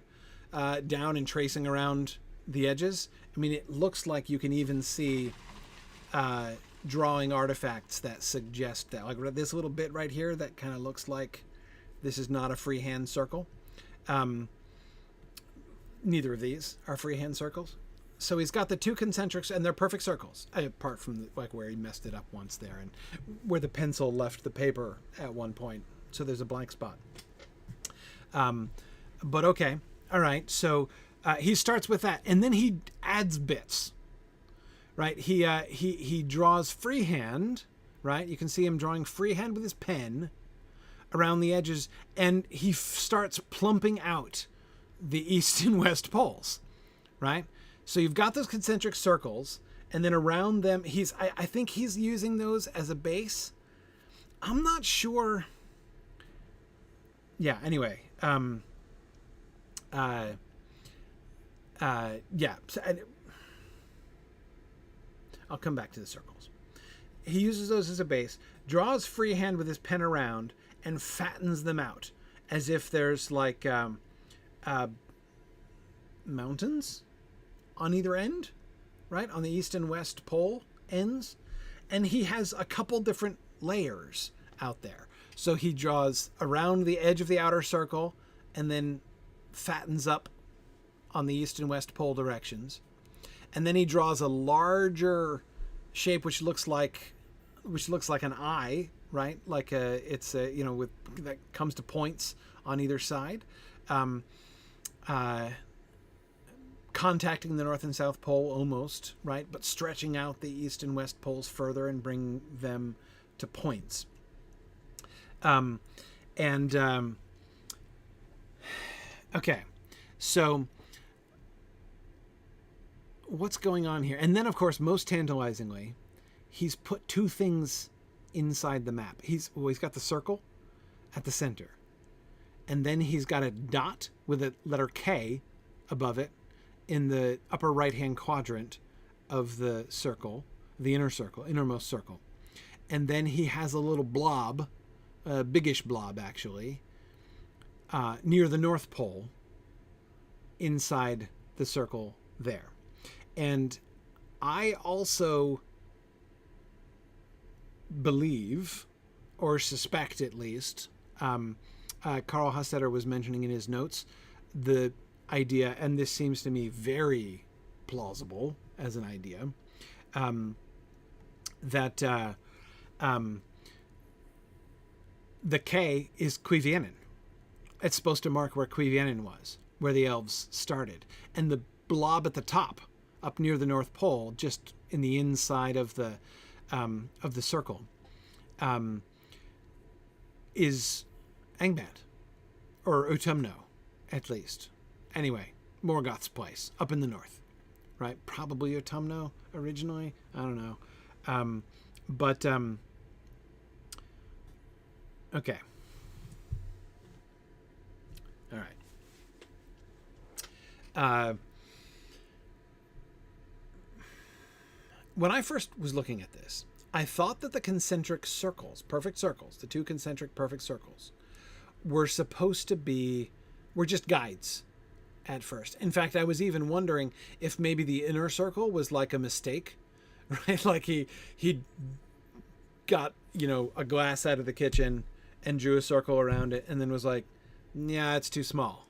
down, and tracing around the edges. I mean, it looks like you can even see drawing artifacts that suggest that, like this little bit right here that kind of looks like this is not a freehand circle. Neither of these are freehand circles. So he's got the two concentrics, and they're perfect circles, apart from like where he messed it up once there, and where the pencil left the paper at one point. So there's a blank spot. But okay, all right. So he starts with that, and then he adds bits, right? He draws freehand, right? You can see him drawing freehand with his pen around the edges, and he starts plumping out the east and west poles, right? So you've got those concentric circles, and then around them, I think he's using those as a base. I'm not sure. Yeah, anyway. Yeah, so I'll come back to the circles. he uses those as a base, draws freehand with his pen around, and fattens them out as if there's like mountains on either end, right? On the east and west pole ends. And he has a couple different layers out there. So he draws around the edge of the outer circle and then fattens up on the east and west pole directions. And then he draws a larger shape which looks like an eye, right? Like it's a, with that comes to points on either side, contacting the north and south pole almost, right? But stretching out the east and west poles further and bring them to points. Okay, so what's going on here? And then, of course, most tantalizingly, he's put two things inside the map. He's got the circle at the center, and then he's got a dot with a letter K above it in the upper right-hand quadrant of the circle, the innermost circle. And then he has a little blob, a biggish blob actually, near the North Pole inside the circle there. And I also believe, or suspect at least, Carl Hostetter was mentioning in his notes the idea, and this seems to me very plausible as an idea, that the K is Cuiviénen. It's supposed to mark where Cuiviénen was, where the elves started. And the blob at the top, up near the North Pole, just in the inside of the circle, is Angband, or Utumno, at least. Anyway, Morgoth's place, up in the north, right? Probably Utumno originally. I don't know. Okay. All right. When I first was looking at this, I thought that the concentric circles, perfect circles, the two concentric perfect circles, were supposed to be, were just guides at first. In fact, I was even wondering if maybe the inner circle was like a mistake, right? Like he got, a glass out of the kitchen and drew a circle around it and then was like, yeah, it's too small.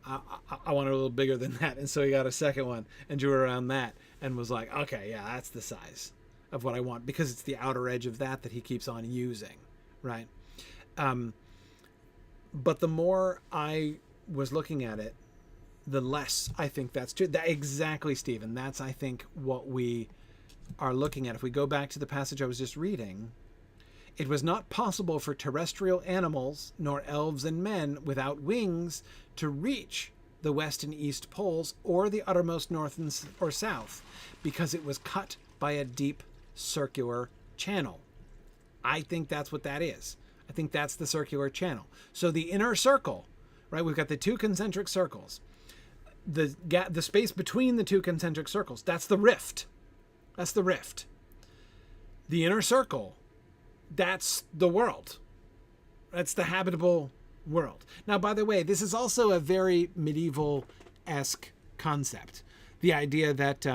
I want it a little bigger than that. And so he got a second one and drew around that and was like, okay, yeah, that's the size of what I want, because it's the outer edge of that he keeps on using, right? But the more I was looking at it, the less I think that's true. Exactly, Stephen. That's, I think, what we are looking at. If we go back to the passage I was just reading, it was not possible for terrestrial animals, nor elves and men without wings, to reach the west and east poles or the uttermost north or south, because it was cut by a deep circular channel. I think that's what that is. I think that's the circular channel. So the inner circle, right? We've got the two concentric circles. The space between the two concentric circles, that's the rift. That's the rift. The inner circle, that's the world. That's the habitable world. Now, by the way, this is also a very medieval-esque concept. The idea that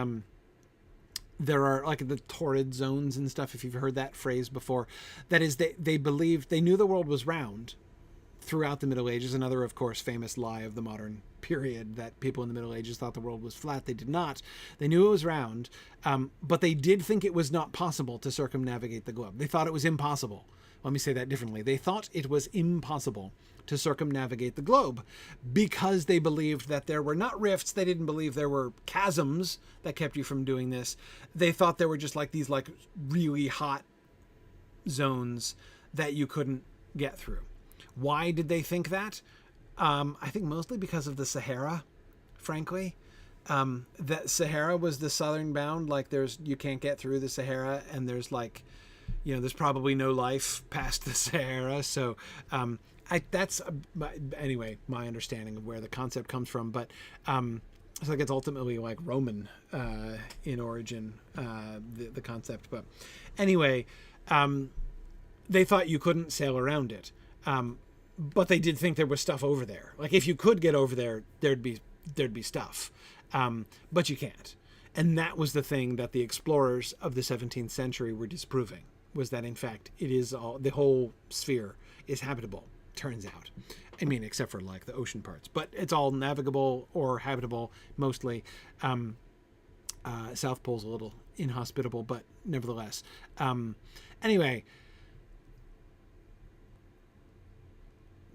there are like the torrid zones and stuff, if you've heard that phrase before. That is, they believed, they knew the world was round throughout the Middle Ages. Another, of course, famous lie of the modern period, that people in the Middle Ages thought the world was flat. They did not. They knew it was round, but they did think it was not possible to circumnavigate the globe. They thought it was impossible. Let me say that differently. They thought it was impossible to circumnavigate the globe because they believed that there were not rifts. They didn't believe there were chasms that kept you from doing this. They thought there were just like these like really hot zones that you couldn't get through. Why did they think that? I think mostly because of the Sahara, frankly. That Sahara was the southern bound. Like you can't get through the Sahara, and there's like, there's probably no life past the Sahara. So that's anyway, my understanding of where the concept comes from. But So like it's ultimately like Roman in origin, the concept. But anyway, they thought you couldn't sail around it, but they did think there was stuff over there. Like if you could get over there, there'd be stuff, but you can't. And that was the thing that the explorers of the 17th century were disproving, was that in fact it is the whole sphere is habitable. Turns out. I mean, except for like the ocean parts, but it's all navigable or habitable mostly. South Pole's a little inhospitable, but nevertheless. Anyway,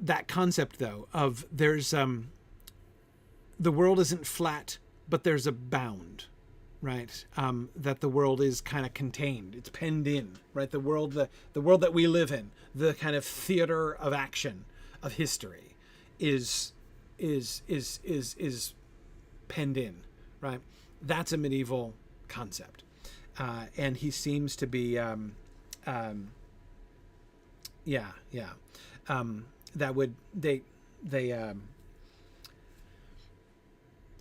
that concept though of there's the world isn't flat, but there's a bound, right? That the world is kind of contained, it's penned in, right? The world that we live in, the kind of theater of action of history is penned in, right? That's a medieval concept, and he seems to be that would they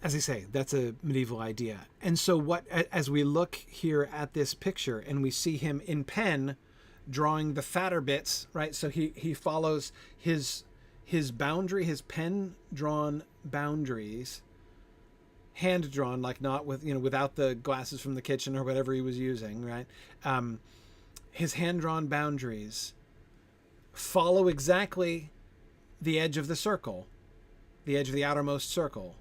as I say, that's a medieval idea. And so what, as we look here at this picture and we see him in pen drawing the fatter bits, right? So he follows his boundary, his pen drawn boundaries, hand drawn, like not with, without the glasses from the kitchen or whatever he was using, right? His hand drawn boundaries follow exactly the edge of the circle, the edge of the outermost circle,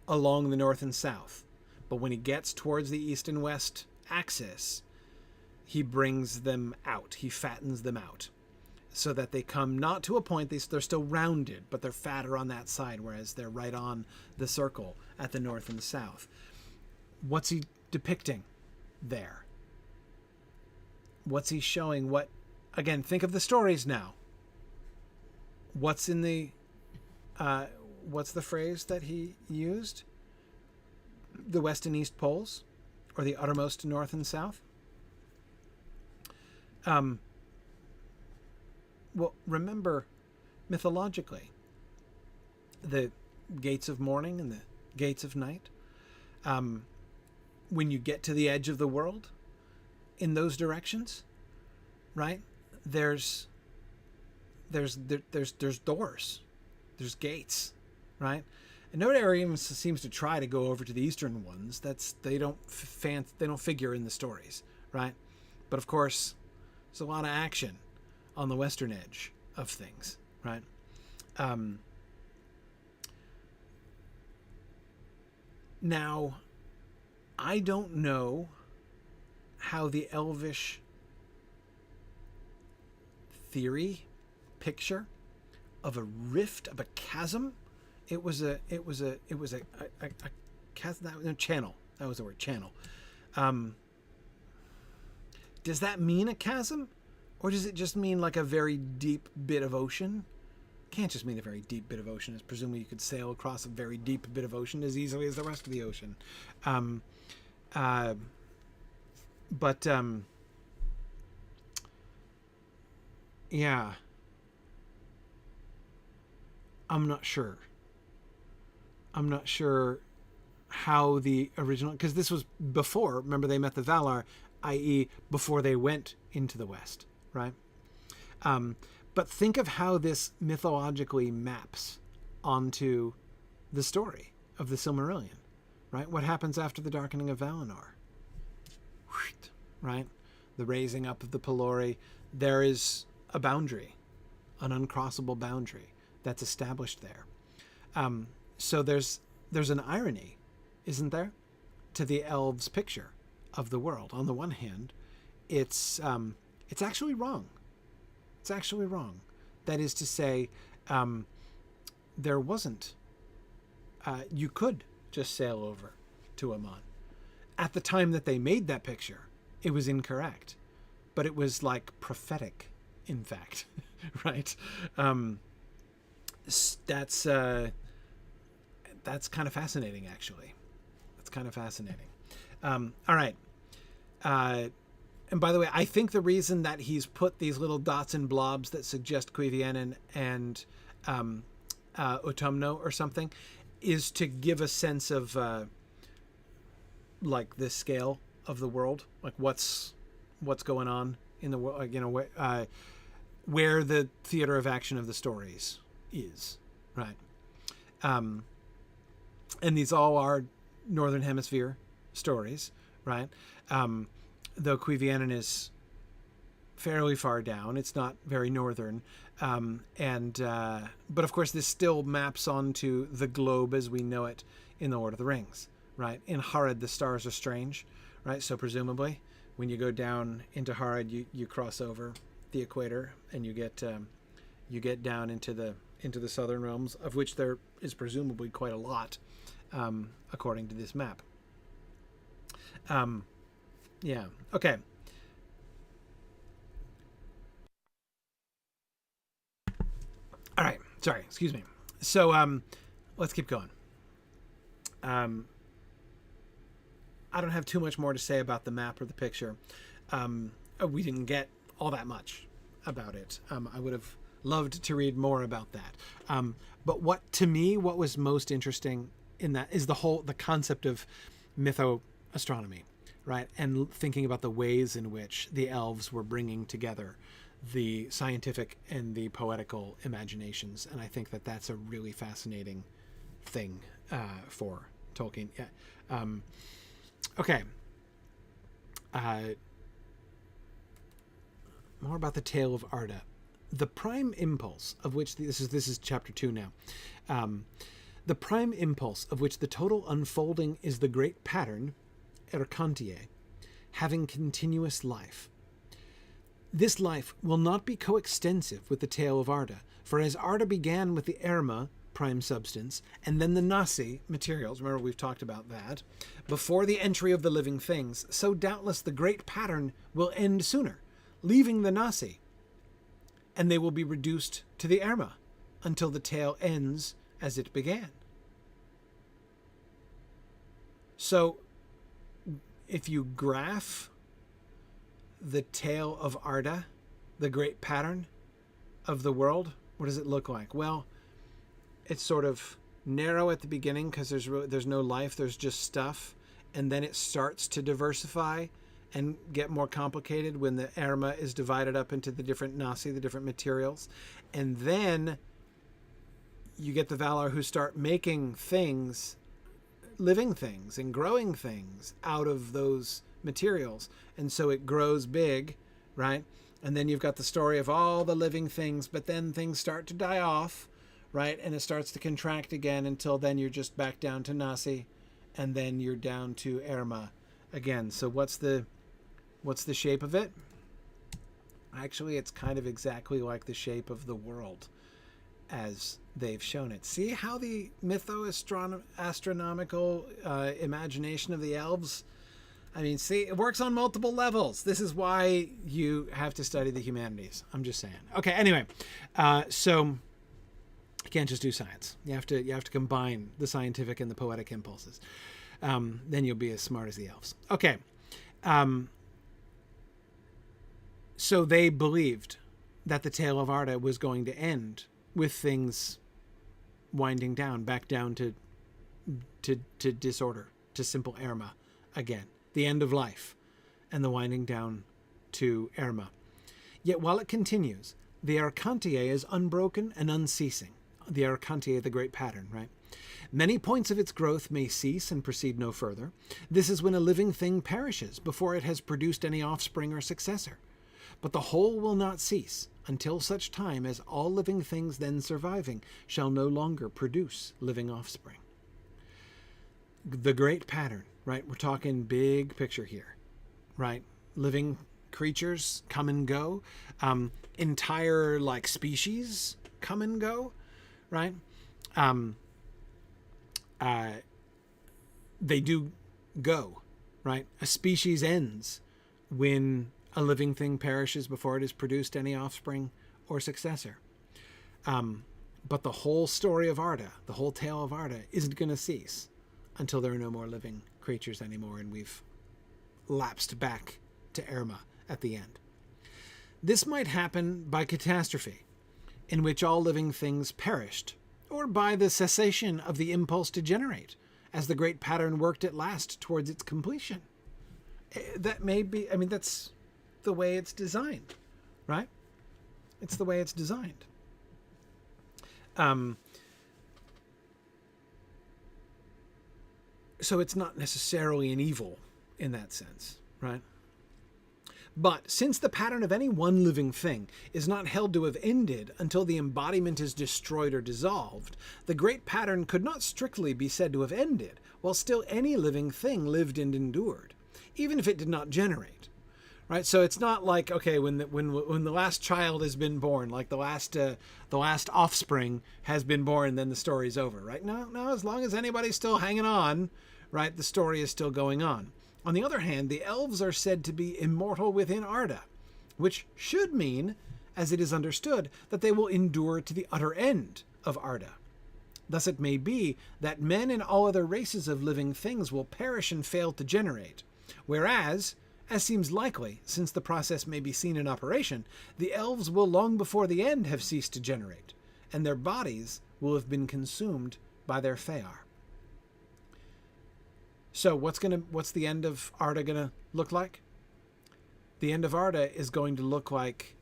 along the north and south. But when he gets towards the east and west axis, he brings them out. He fattens them out so that they come not to a point, they're still rounded, but they're fatter on that side, whereas they're right on the circle at the north and the south. What's he depicting there? What's he showing? What, again, think of the stories now. What's in the, what's the phrase that he used? The west and east poles, or the uttermost north and south? Well, remember, mythologically, the gates of morning and the gates of night, when you get to the edge of the world, in those directions, right? There's doors, there's gates, right? And nobody even seems to try to go over to the eastern ones. They don't figure in the stories, right? But of course, there's a lot of action on the western edge of things, right? Now, I don't know how the Elvish theory picture of a rift, of a chasm. It was a chasm, channel. That was the word, channel. Does that mean a chasm? Or does it just mean like a very deep bit of ocean? Can't just mean a very deep bit of ocean, as presumably you could sail across a very deep bit of ocean as easily as the rest of the ocean. Yeah. I'm not sure how the original, because this was before, remember they met the Valar, i.e. before they went into the West, right? But think of how this mythologically maps onto the story of the Silmarillion, right? What happens after the darkening of Valinor, right? The raising up of the Pelori. There is a boundary, an uncrossable boundary that's established there. So there's an irony, isn't there, to the elves' picture of the world. On the one hand, it's actually wrong. It's actually wrong. That is to say, there wasn't. You could just sail over to Aman. At the time that they made that picture, it was incorrect, but it was like prophetic, in fact, right? That's kind of fascinating, actually. That's kind of fascinating. All right. And by the way, I think the reason that he's put these little dots and blobs that suggest Cuiviénen and Autumno or something, is to give a sense of like the scale of the world, like what's going on in the world, like, where the theater of action of the stories is, right? And these all are Northern Hemisphere stories, right? Though Cuivianen is fairly far down, it's not very northern, but of course this still maps onto the globe as we know it in the Lord of the Rings, right? In Harad, the stars are strange, right? So presumably, when you go down into Harad, you cross over the equator and you get down into the southern realms, of which there is presumably quite a lot, according to this map. Yeah. Okay. All right. Sorry. Excuse me. So let's keep going. I don't have too much more to say about the map or the picture. We didn't get all that much about it. I would have loved to read more about that. But what was most interesting in that is the concept of mytho-astronomy, right? And thinking about the ways in which the elves were bringing together the scientific and the poetical imaginations. And I think that that's a really fascinating thing for Tolkien. Yeah. Okay. More about the tale of Arda. The prime impulse of which this is chapter 2 now. The prime impulse of which the total unfolding is the great pattern, Erkantie, having continuous life. This life will not be coextensive with the tale of Arda, for as Arda began with the Erma, prime substance, and then the Nasi, materials, remember we've talked about that, before the entry of the living things, so doubtless the great pattern will end sooner, leaving the Nasi, and they will be reduced to the Erma until the tale ends as it began. So, if you graph the tale of Arda, the great pattern of the world, what does it look like? Well, it's sort of narrow at the beginning because there's no life, there's just stuff, and then it starts to diversify and get more complicated when the Erma is divided up into the different Nasi, the different materials, and then you get the Valar who start making things, living things and growing things out of those materials, and so it grows big, right? And then you've got the story of all the living things, but then things start to die off, right? And it starts to contract again until then you're just back down to Nasi, and then you're down to Erma again. So what's the shape of it? Actually, it's kind of exactly like the shape of the world as they've shown it. See how the mytho-astronomical imagination of the elves, I mean, see, it works on multiple levels. This is why you have to study the humanities. I'm just saying. Okay, anyway, so you can't just do science. You have to combine the scientific and the poetic impulses. Then you'll be as smart as the elves. Okay. So they believed that the tale of Arda was going to end with things winding down, back down to disorder, to simple Erma again. The end of life and the winding down to Erma. Yet while it continues, the Erkantie is unbroken and unceasing. The Erkantie, the great pattern, right? Many points of its growth may cease and proceed no further. This is when a living thing perishes before it has produced any offspring or successor. But the whole will not cease until such time as all living things then surviving shall no longer produce living offspring. The great pattern, right? We're talking big picture here, right? Living creatures come and go. Entire like species come and go, right? They do go, right? A species ends when a living thing perishes before it has produced any offspring or successor. But the whole story of Arda, the whole tale of Arda, isn't going to cease until there are no more living creatures anymore and we've lapsed back to Erma at the end. This might happen by catastrophe, in which all living things perished, or by the cessation of the impulse to generate, as the great pattern worked at last towards its completion. That may be, I mean, that's the way it's designed, right? It's the way it's designed. So it's not necessarily an evil in that sense, right? But since the pattern of any one living thing is not held to have ended until the embodiment is destroyed or dissolved, the great pattern could not strictly be said to have ended, while still any living thing lived and endured, even if it did not generate. Right, so it's not like, okay, when the last child has been born, like the last offspring has been born, then the story's over, right? No, as long as anybody's still hanging on, right, the story is still going on. On the other hand, the elves are said to be immortal within Arda, which should mean, as it is understood, that they will endure to the utter end of Arda. Thus it may be that men and all other races of living things will perish and fail to generate, whereas, as seems likely, since the process may be seen in operation, the elves will long before the end have ceased to generate, and their bodies will have been consumed by their fear. So what's the end of Arda gonna look like? The end of Arda is going to look like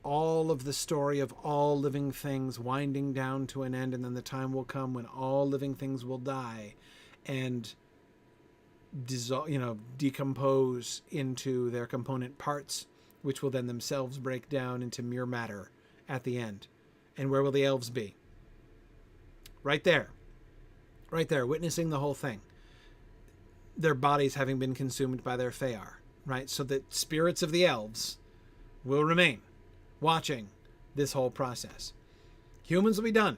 all of the story of all living things winding down to an end, and then the time will come when all living things will die and decompose into their component parts, which will then themselves break down into mere matter at the end. And where will the elves be? Right there, witnessing the whole thing. Their bodies having been consumed by their fear, right? So the spirits of the elves will remain watching this whole process. Humans will be done,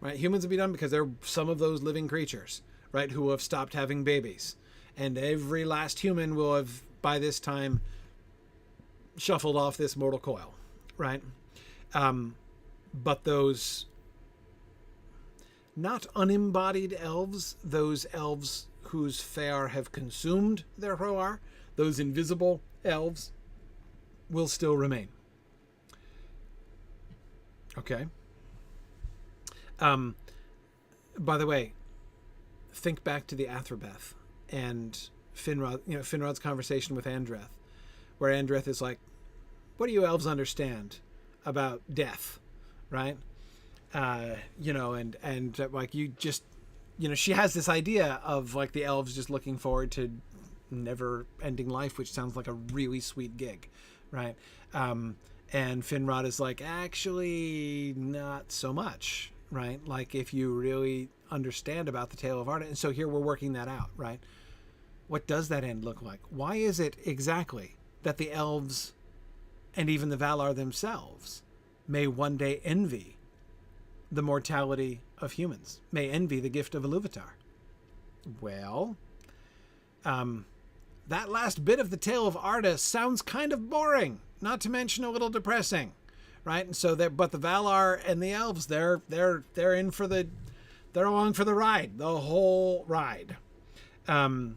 right? Humans will be done because they're some of those living creatures, right, who will have stopped having babies. And every last human will have, by this time, shuffled off this mortal coil, right? But those not unembodied elves, those elves whose fear have consumed their Roar, those invisible elves, will still remain. Okay. By the way, think back to the Athrobeth and Finrod's conversation with Andreth, where Andreth is like, what do you elves understand about death, right? And like you just, she has this idea of like the elves just looking forward to never ending life, which sounds like a really sweet gig, right? And Finrod is like, actually not so much, right? Like if you really understand about the tale of Arda. And so here we're working that out, right? What does that end look like? Why is it exactly that the elves and even the Valar themselves may one day envy the mortality of humans, may envy the gift of Iluvatar? Well, that last bit of the tale of Arda sounds kind of boring, not to mention a little depressing, right? And so but the Valar and the elves, they're in for they're along for the ride, the whole ride. But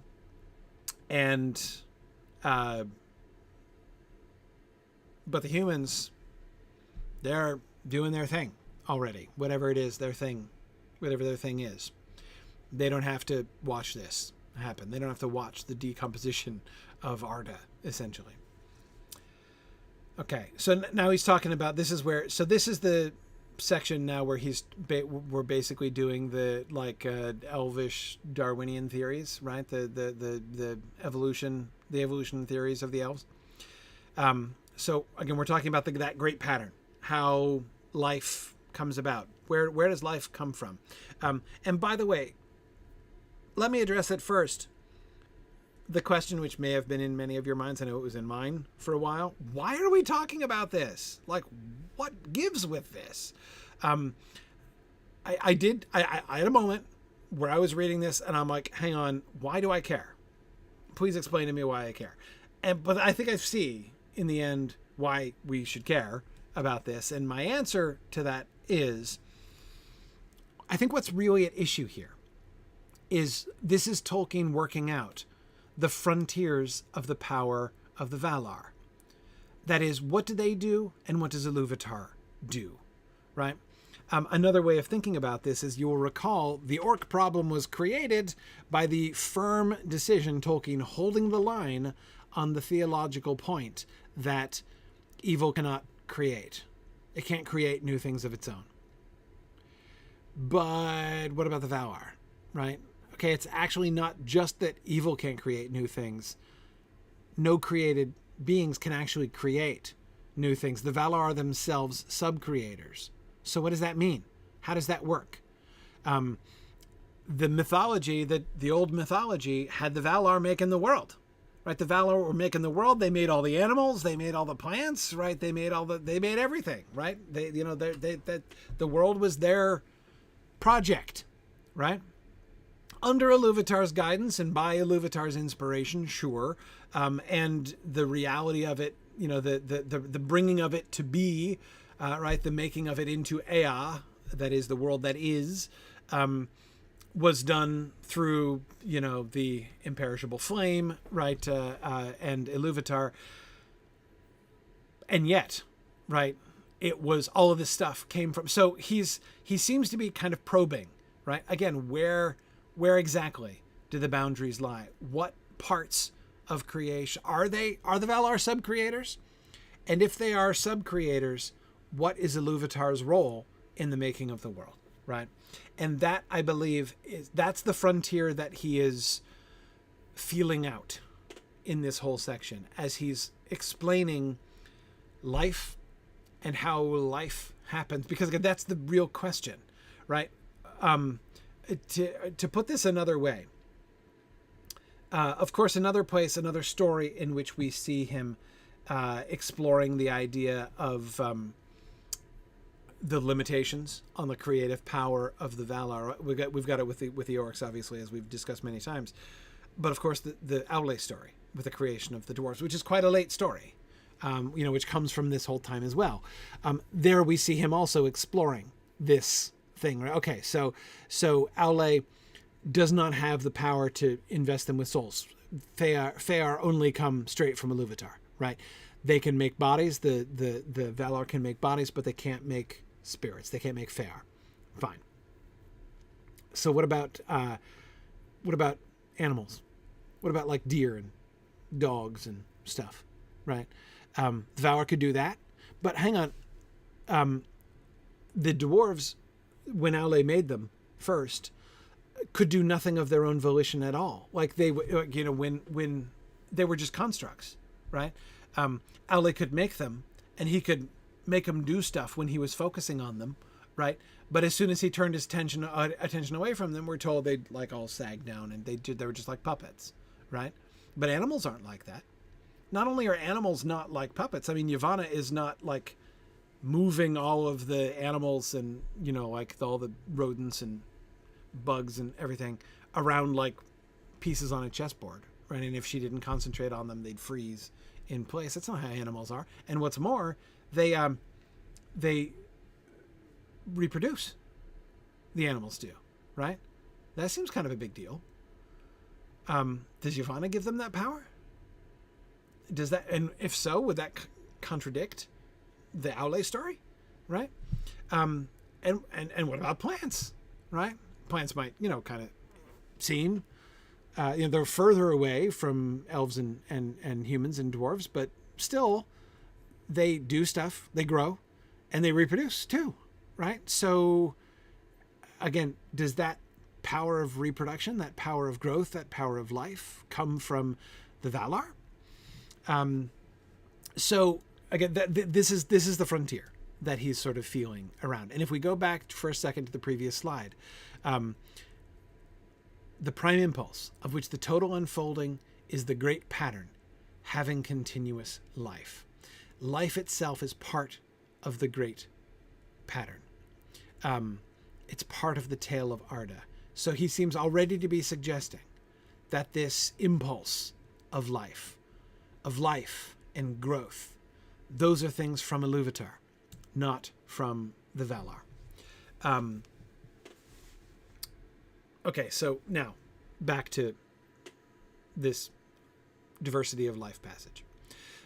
the humans, they're doing their thing already, whatever it is their thing, whatever their thing is. They don't have to watch this happen. They don't have to watch the decomposition of Arda, essentially. Okay, so now he's talking about, this is the section now where we're basically doing the Elvish Darwinian theories, right? The evolution theories of the elves. So again, we're talking about that great pattern, how life comes about. Where does life come from? And by the way, let me address at first the question which may have been in many of your minds. I know it was in mine for a while. Why are we talking about this? Like, what gives with this? I had a moment where I was reading this and I'm like, hang on, why do I care? Please explain to me why I care. But I think I see in the end why we should care about this. And my answer to that is, I think what's really at issue here is this is Tolkien working out the frontiers of the power of the Valar. That is, what do they do and what does Iluvatar do, right? Another way of thinking about this is, you'll recall, the orc problem was created by the firm decision, Tolkien holding the line on the theological point that evil cannot create. It can't create new things of its own. But what about the Valar, right? Okay, it's actually not just that evil can't create new things. No created beings can actually create new things. The Valar are themselves sub-creators. So what does that mean? How does that work? The mythology, the old mythology, had the Valar making the world, right? The Valar were making the world. They made all the animals. They made all the plants, right? They made everything, right? The world was their project, right? Under Iluvatar's guidance and by Iluvatar's inspiration, sure, and the reality of it, the bringing of it to be, right, the making of it into Ea, that is the world that is, was done through, the imperishable flame, right, and Iluvatar, and yet, right, it was all of this stuff came from. So he seems to be kind of probing, right? Again, where exactly do the boundaries lie? What parts of creation are the Valar sub-creators? And if they are sub-creators, what is Iluvatar's role in the making of the world, right? And that, I believe, that's the frontier that he is feeling out in this whole section as he's explaining life and how life happens, because again, that's the real question, right? To put this another way, of course, another place, another story in which we see him exploring the idea of the limitations on the creative power of the Valar. We've got it with the orcs, obviously, as we've discussed many times. But of course, the Aule story with the creation of the dwarves, which is quite a late story, which comes from this whole time as well. There we see him also exploring this thing, right? Okay, so Aule does not have the power to invest them with souls. Fear only come straight from Iluvatar, right? They can make bodies. The Valar can make bodies, but they can't make spirits. They can't make Fear. Fine. So what about animals? What about like deer and dogs and stuff, right? The Valar could do that, but hang on. The dwarves, when Aule made them first, could do nothing of their own volition at all. Like they, when they were just constructs, right? Aule could make them, and he could make them do stuff when he was focusing on them, right? But as soon as he turned his attention away from them, we're told they'd like all sag down, and they were just like puppets, right? But animals aren't like that. Not only are animals not like puppets, I mean, Yavanna is not like moving all of the animals and, like all the rodents and bugs and everything around like pieces on a chessboard, right? And if she didn't concentrate on them, they'd freeze in place. That's not how animals are. And what's more, they reproduce. The animals do, right? That seems kind of a big deal. Does Yavanna give them that power? Does that, and if so, would that contradict the Aule story, right? And what about plants, right? Plants might, kind of seem, they're further away from elves and humans and dwarves, but still they do stuff, they grow, and they reproduce too, right? So again, does that power of reproduction, that power of growth, that power of life come from the Valar? So again, this is the frontier that he's sort of feeling around. And if we go back for a second to the previous slide, the prime impulse, of which the total unfolding is the great pattern, having continuous life. Life itself is part of the great pattern. It's part of the tale of Arda. So he seems already to be suggesting that this impulse of life and growth, those are things from Iluvatar, not from the Valar. Okay, so now back to this diversity of life passage.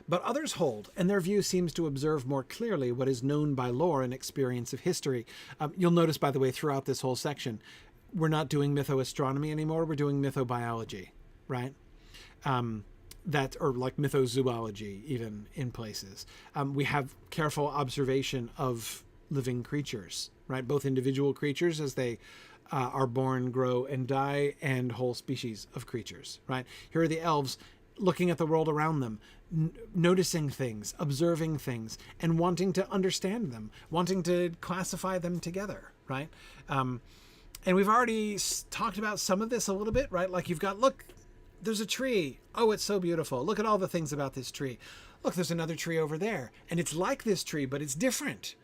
But others hold, and their view seems to observe more clearly what is known by lore and experience of history. You'll notice, by the way, throughout this whole section, we're not doing mytho-astronomy anymore. We're doing mythobiology, right? Or like mythozoology, even in places. We have careful observation of living creatures, right? Both individual creatures as they are born, grow, and die, and whole species of creatures, right? Here are the elves looking at the world around them, noticing things, observing things, and wanting to understand them, wanting to classify them together, right? And we've already talked about some of this a little bit, right? Like you've got, look, there's a tree. Oh, it's so beautiful. Look at all the things about this tree. Look, there's another tree over there. And it's like this tree, but it's different,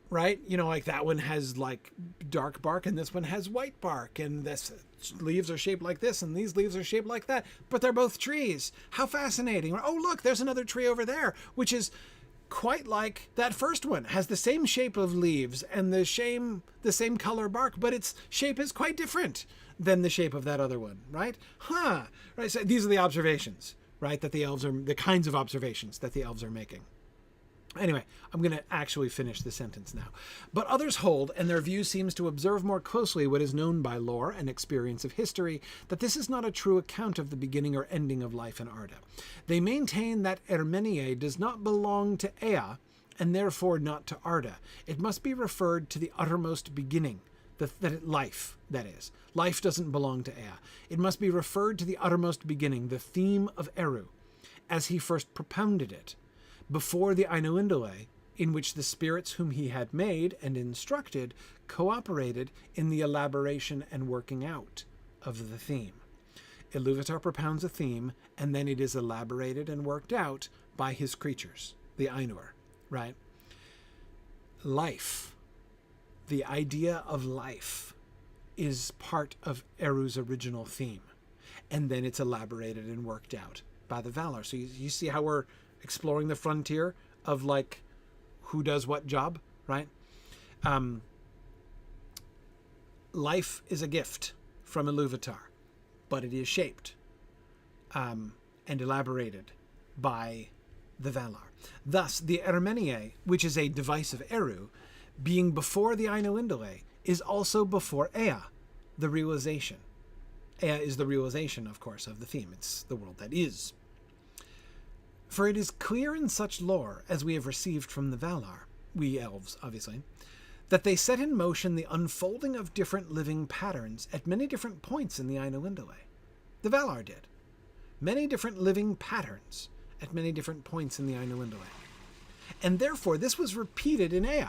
right? You know, like that one has like dark bark and this one has white bark, and this leaves are shaped like this and these leaves are shaped like that, but they're both trees. How fascinating. Oh, look, there's another tree over there, which is quite like that first one, has the same shape of leaves and the same color bark, but its shape is quite different than the shape of that other one, right? Right. So these are the observations, right? That the elves are, the kinds of observations that the elves are making. Anyway, I'm going to actually finish the sentence now. But others hold, and their view seems to observe more closely what is known by lore and experience of history, that this is not a true account of the beginning or ending of life in Arda. They maintain that Ermenie does not belong to Ea, and therefore not to Arda. It must be referred to the uttermost beginning, life, that is. Life doesn't belong to Ea. It must be referred to the uttermost beginning, the theme of Eru, as he first propounded it, before the Ainulindale, in which the spirits whom he had made and instructed cooperated in the elaboration and working out of the theme. Iluvatar propounds a theme, and then it is elaborated and worked out by his creatures, the Ainur, right? Life, the idea of life, is part of Eru's original theme, and then it's elaborated and worked out by the Valar. So you see how we're exploring the frontier of like who does what job, right? Life is a gift from Iluvatar, but it is shaped and elaborated by the Valar. Thus, the Ermenie, which is a device of Eru, being before the Ainulindale, is also before Ea, the realization. Ea is the realization, of course, of the theme. It's the world that is. For it is clear in such lore as we have received from the Valar, we elves, obviously, that they set in motion the unfolding of different living patterns at many different points in the Ainulindale. The Valar did. Many different living patterns at many different points in the Ainulindale. And therefore, this was repeated in Ea.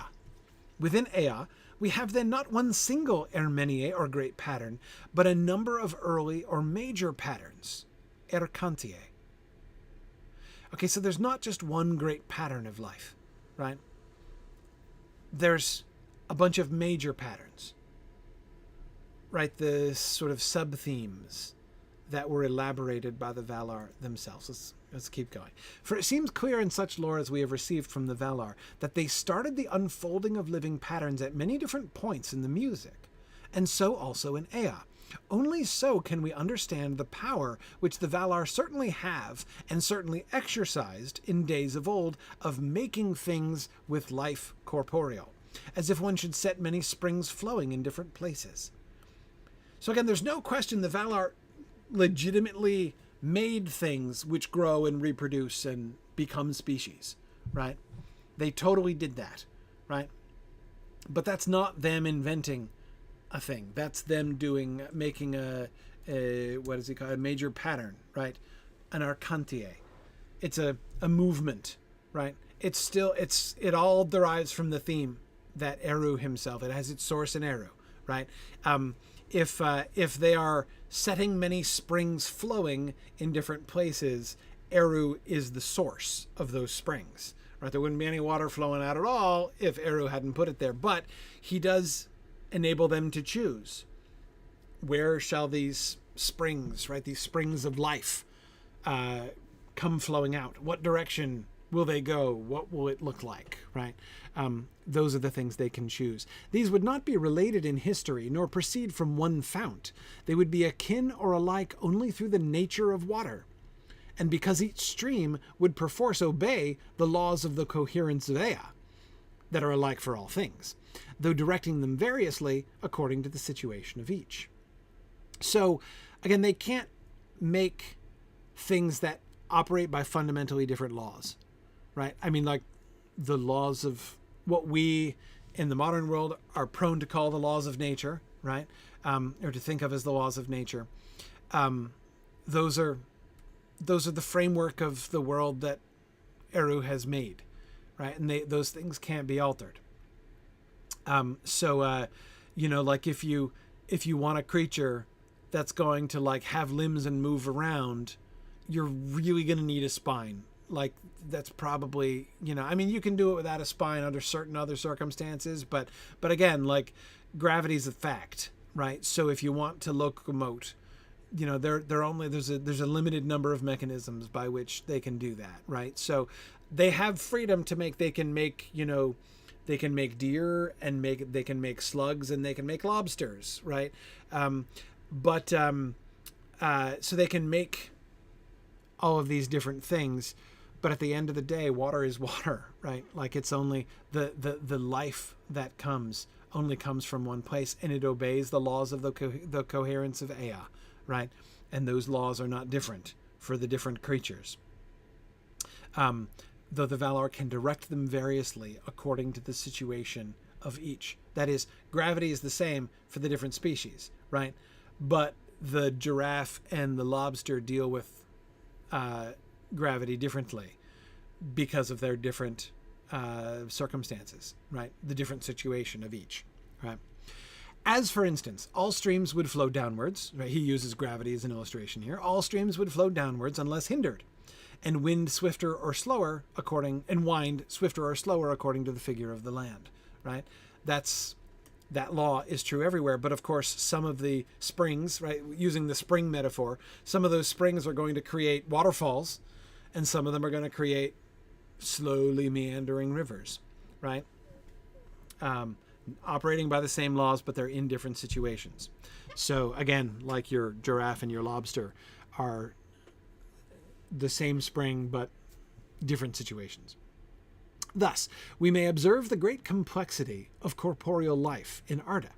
Within Ea, we have then not one single Ermenie or great pattern, but a number of early or major patterns, Erkantie. Okay, so there's not just one great pattern of life, right? There's a bunch of major patterns, right? The sort of sub-themes that were elaborated by the Valar themselves. Let's keep going. For it seems clear in such lore as we have received from the Valar that they started the unfolding of living patterns at many different points in the music, and so also in Ea. Only so can we understand the power which the Valar certainly have and certainly exercised in days of old of making things with life corporeal, as if one should set many springs flowing in different places. So again, there's no question the Valar legitimately made things which grow and reproduce and become species, right? They totally did that, right? But that's not them inventing a thing. That's them making a what is it called? A major pattern, right? An arcantie. It's a movement, right? It all derives from the theme that Eru himself, it has its source in Eru, right? If they are setting many springs flowing in different places, Eru is the source of those springs, right? There wouldn't be any water flowing out at all if Eru hadn't put it there, but he does enable them to choose. Where shall these springs, right, these springs of life, come flowing out? What direction will they go? What will it look like, right? Those are the things they can choose. These would not be related in history, nor proceed from one fount. They would be akin or alike only through the nature of water, and because each stream would perforce obey the laws of the coherence of Ea, that are alike for all things, though directing them variously according to the situation of each. So, again, they can't make things that operate by fundamentally different laws, right? I mean, like the laws of what we in the modern world are prone to call the laws of nature, right? Or to think of as the laws of nature. Those are the framework of the world that Eru has made, right? And those things can't be altered. Like if you want a creature that's going to like have limbs and move around, you're really going to need a spine. Like that's probably, I mean, you can do it without a spine under certain other circumstances, but again, like gravity is a fact, right? So if you want to locomote, there's a limited number of mechanisms by which they can do that, right? So they have freedom to make, they can make deer and they can make slugs and they can make lobsters, right? So they can make all of these different things, but at the end of the day, water is water, right? Like it's only the life that only comes from one place, and it obeys the laws of the coherence of Ea, right? And those laws are not different for the different creatures. Though the Valar can direct them variously according to the situation of each. That is, gravity is the same for the different species, right? But the giraffe and the lobster deal with gravity differently because of their different circumstances, right? The different situation of each, right? As, for instance, all streams would flow downwards, right? He uses gravity as an illustration here. All streams would flow downwards unless hindered, and wind swifter or slower according to the figure of the land, right? That law is true everywhere, but of course some of the springs, right, using the spring metaphor, some of those springs are going to create waterfalls, and some of them are going to create slowly meandering rivers, right? Operating by the same laws, but they're in different situations. So again, like your giraffe and your lobster are the same spring, but different situations. Thus, we may observe the great complexity of corporeal life in Arda,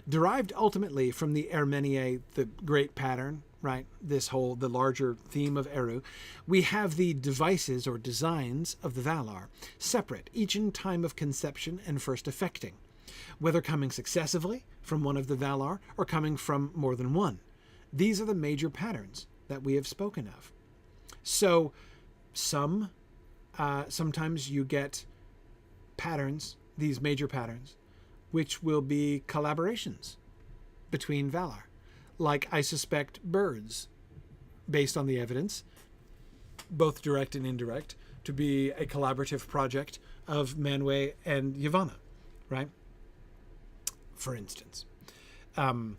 derived ultimately from the Ermenie, the great pattern, right? The larger theme of Eru. We have the devices or designs of the Valar, separate, each in time of conception and first effecting, whether coming successively from one of the Valar or coming from more than one. These are the major patterns that we have spoken of. So sometimes you get patterns, these major patterns, which will be collaborations between Valar. Like, I suspect birds, based on the evidence, both direct and indirect, to be a collaborative project of Manwë and Yavanna, right? For instance. Anyway,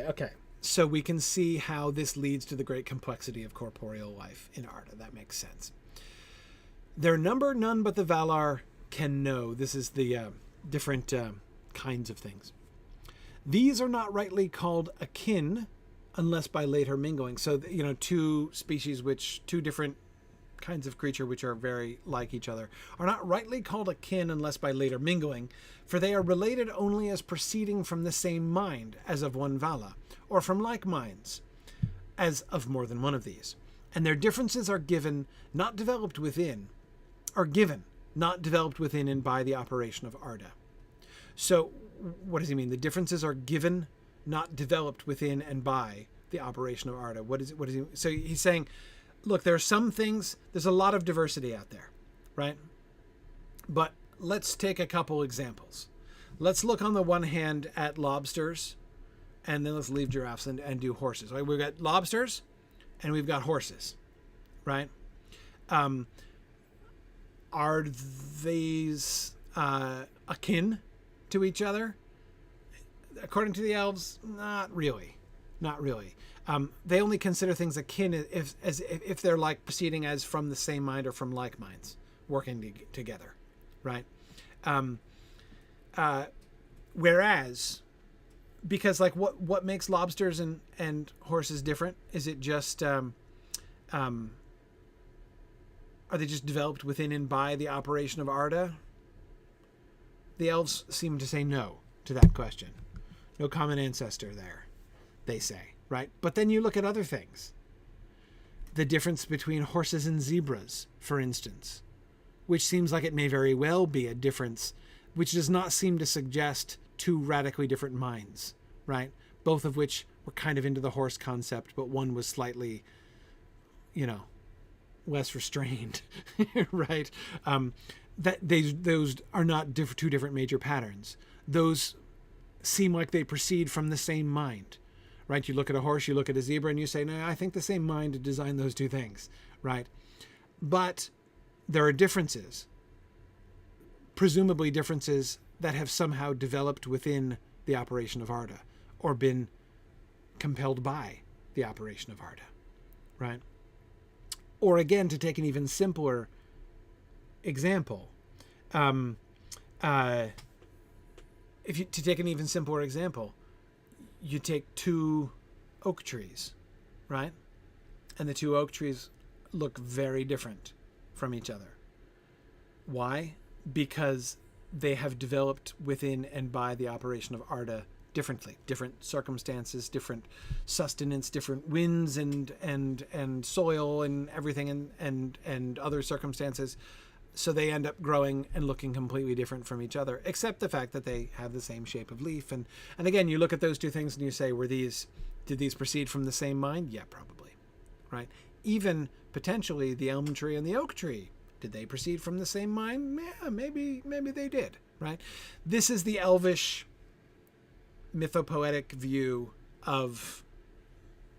okay. So we can see how this leads to the great complexity of corporeal life in Arda. That makes sense. Their number none but the Valar can know. This is the different kinds of things. These are not rightly called akin unless by later mingling. So, two different kinds of creature which are very like each other are not rightly called akin unless by later mingling, for they are related only as proceeding from the same mind as of one Vala, or from like minds as of more than one of these. And their differences are given, not developed within and by the operation of Arda. So what does he mean? The differences are given, not developed within and by the operation of Arda. What is he? So he's saying, look, there are some things, there's a lot of diversity out there, right? But let's take a couple examples. Let's look on the one hand at lobsters, and then let's leave giraffes and do horses. Right? We've got lobsters and we've got horses, right? Are these akin to each other? According to the elves, not really. They only consider things akin if they're like proceeding as from the same mind or from like minds working together, right? Whereas, because like what makes lobsters and horses different? Is it just Are they just developed within and by the operation of Arda? The elves seem to say no to that question. No common ancestor there, they say, right? But then you look at other things. The difference between horses and zebras, for instance, which seems like it may very well be a difference, which does not seem to suggest two radically different minds, right? Both of which were kind of into the horse concept, but one was slightly, less restrained, right? Those are not two different major patterns. Those seem like they proceed from the same mind, right? You look at a horse, you look at a zebra, and you say, no, I think the same mind designed those two things, right? But there are differences, presumably differences that have somehow developed within the operation of Arda, or been compelled by the operation of Arda, right? Or again, to take an even simpler example, to take an even simpler example, you take two oak trees, right? And the two oak trees look very different from each other. Why? Because they have developed within and by the operation of Arda differently, different circumstances, different sustenance, different winds and soil and everything and other circumstances. So they end up growing and looking completely different from each other, except the fact that they have the same shape of leaf. And again, you look at those two things and you say, did these proceed from the same mind? Yeah, probably, right? Even potentially the elm tree and the oak tree, did they proceed from the same mind? Yeah, maybe they did, right? This is the Elvish mythopoetic view of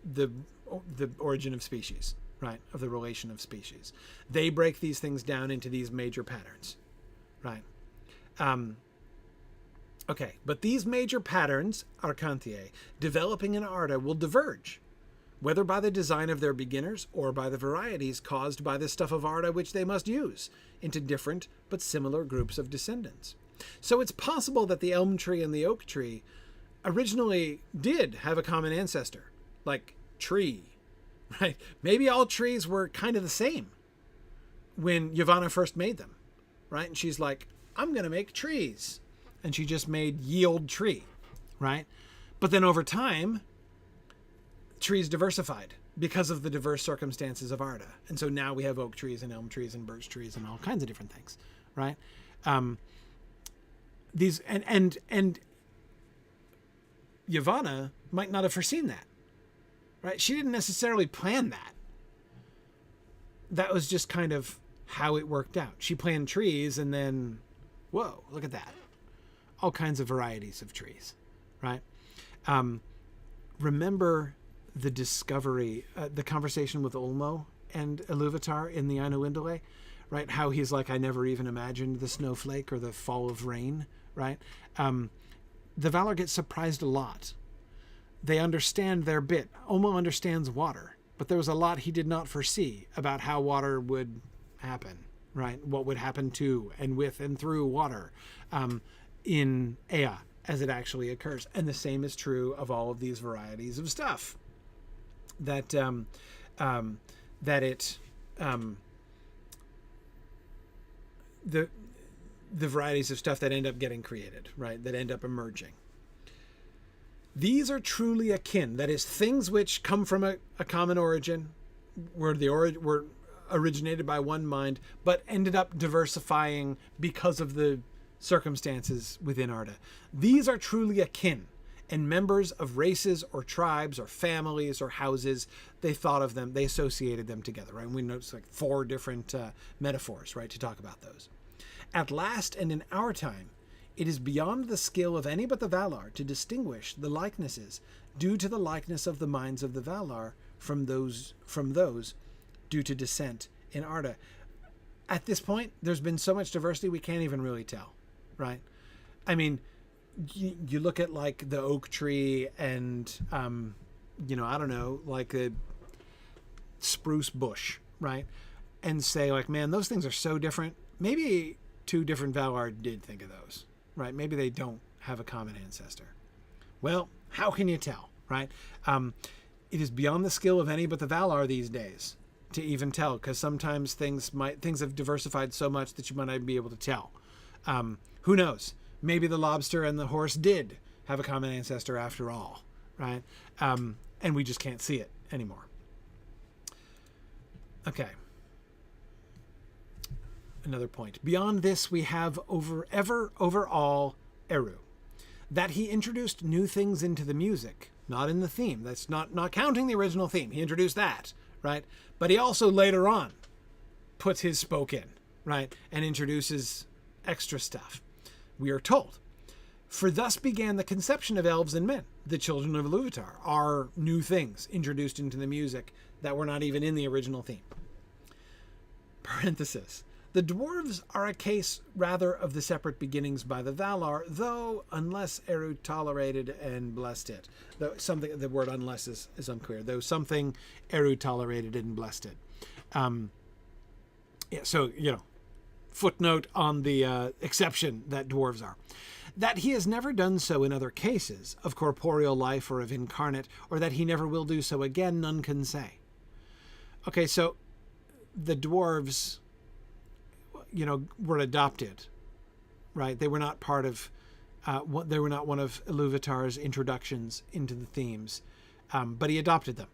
the origin of species, right? Of the relation of species. They break these things down into these major patterns, right? Okay, but these major patterns, archanthiae, developing in Arda will diverge, whether by the design of their beginners or by the varieties caused by the stuff of Arda which they must use, into different but similar groups of descendants. So it's possible that the elm tree and the oak tree originally did have a common ancestor, like tree, right? Maybe all trees were kind of the same when Yavanna first made them, right? And she's like, I'm going to make trees. And she just made ye olde tree, right? But then over time, trees diversified because of the diverse circumstances of Arda. And so now we have oak trees and elm trees and birch trees and all kinds of different things, right? These and Yavanna might not have foreseen that, right? She didn't necessarily plan that. That was just kind of how it worked out. She planned trees and then, whoa, look at that. All kinds of varieties of trees, right? Remember the discovery, the conversation with Ulmo and Iluvatar in the Ainulindale, right? How he's like, I never even imagined the snowflake or the fall of rain, right? The Valar get surprised a lot. They understand their bit. Ulmo understands water, but there was a lot he did not foresee about how water would happen, right? What would happen to and with and through water in Ea as it actually occurs. And the same is true of all of these varieties of stuff that the varieties of stuff that end up getting created, right? That end up emerging. These are truly akin. That is, things which come from a common origin, were originated by one mind, but ended up diversifying because of the circumstances within Arda. These are truly akin, and members of races or tribes or families or houses, they thought of them, they associated them together, right? And we notice like 4 different metaphors, right, to talk about those. At last, and in our time, it is beyond the skill of any but the Valar to distinguish the likenesses due to the likeness of the minds of the Valar from those due to descent in Arda. At this point, there's been so much diversity we can't even really tell, right? I mean, you look at like the oak tree and, I don't know, like a spruce bush, right? And say like, man, those things are so different. Maybe 2 different Valar did think of those, right? Maybe they don't have a common ancestor. Well, how can you tell, right? It is beyond the skill of any but the Valar these days to even tell, because sometimes things have diversified so much that you might not be able to tell. Who knows? Maybe the lobster and the horse did have a common ancestor after all, right? And we just can't see it anymore. Okay. Another point. Beyond this, we have overall Eru, that he introduced new things into the music, not in the theme. That's not counting the original theme. He introduced that, right? But he also later on puts his spoke in, right? And introduces extra stuff. We are told, for thus began the conception of elves and men. The children of Iluvatar are new things introduced into the music that were not even in the original theme. Parenthesis. The dwarves are a case rather of the separate beginnings by the Valar, though unless Eru tolerated and blessed it. Though something, the word unless is unclear, though something Eru tolerated and blessed it. So, footnote on the exception that dwarves are. That he has never done so in other cases of corporeal life or of incarnate, or that he never will do so again, none can say. Okay, so the dwarves, were adopted, right? They were not part of, they were not one of Iluvatar's introductions into the themes, but he adopted them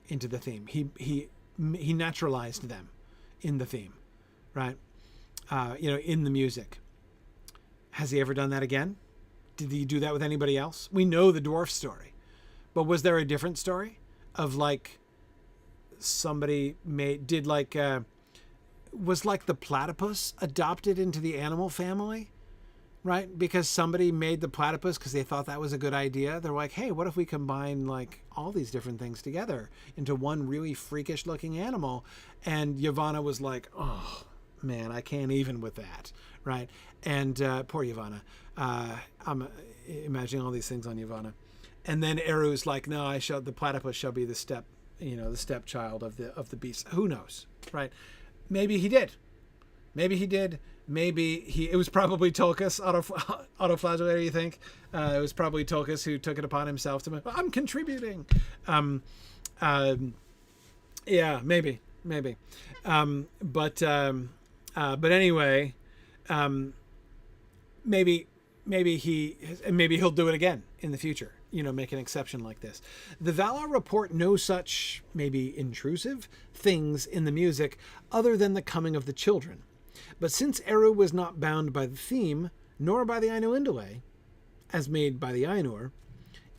into the theme. He naturalized them in the theme, right? In the music. Has he ever done that again? Did he do that with anybody else? We know the dwarf story, but was there a different story of somebody was the platypus adopted into the animal family, right? Because somebody made the platypus because they thought that was a good idea. They're like, hey, what if we combine all these different things together into one really freakish looking animal? And Yavanna was like, oh man, I can't even with that, right? And poor Yavanna. I'm imagining all these things on Yavanna. And then Eru's like, no, the platypus shall be the stepchild of the beast. Who knows, right? Maybe he did. It was probably Tulkas, autoflagellator, you think? It was probably Tulkas who took it upon himself to, I'm contributing. Yeah, maybe. But anyway, maybe he'll do it again in the future. Make an exception like this. The Valar report no such, maybe intrusive, things in the music other than the coming of the children. But since Eru was not bound by the theme, nor by the Ainulindale, as made by the Ainur,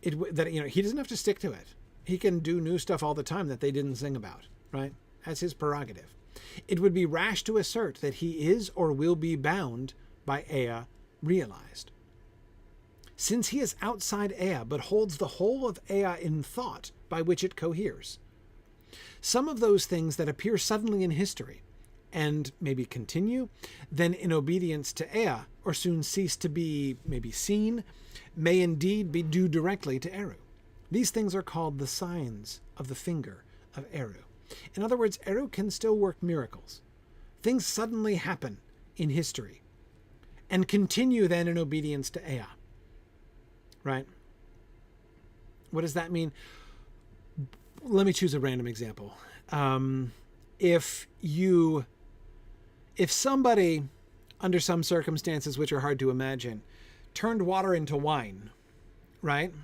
he doesn't have to stick to it. He can do new stuff all the time that they didn't sing about, right? That's his prerogative. It would be rash to assert that he is or will be bound by Ea realized. Since he is outside Ea, but holds the whole of Ea in thought by which it coheres. Some of those things that appear suddenly in history, and maybe continue, then in obedience to Ea, or soon cease to be maybe seen, may indeed be due directly to Eru. These things are called the signs of the finger of Eru. In other words, Eru can still work miracles. Things suddenly happen in history, and continue then in obedience to Ea. Right? What does that mean? Let me choose a random example. If somebody, under some circumstances which are hard to imagine, turned water into wine, right?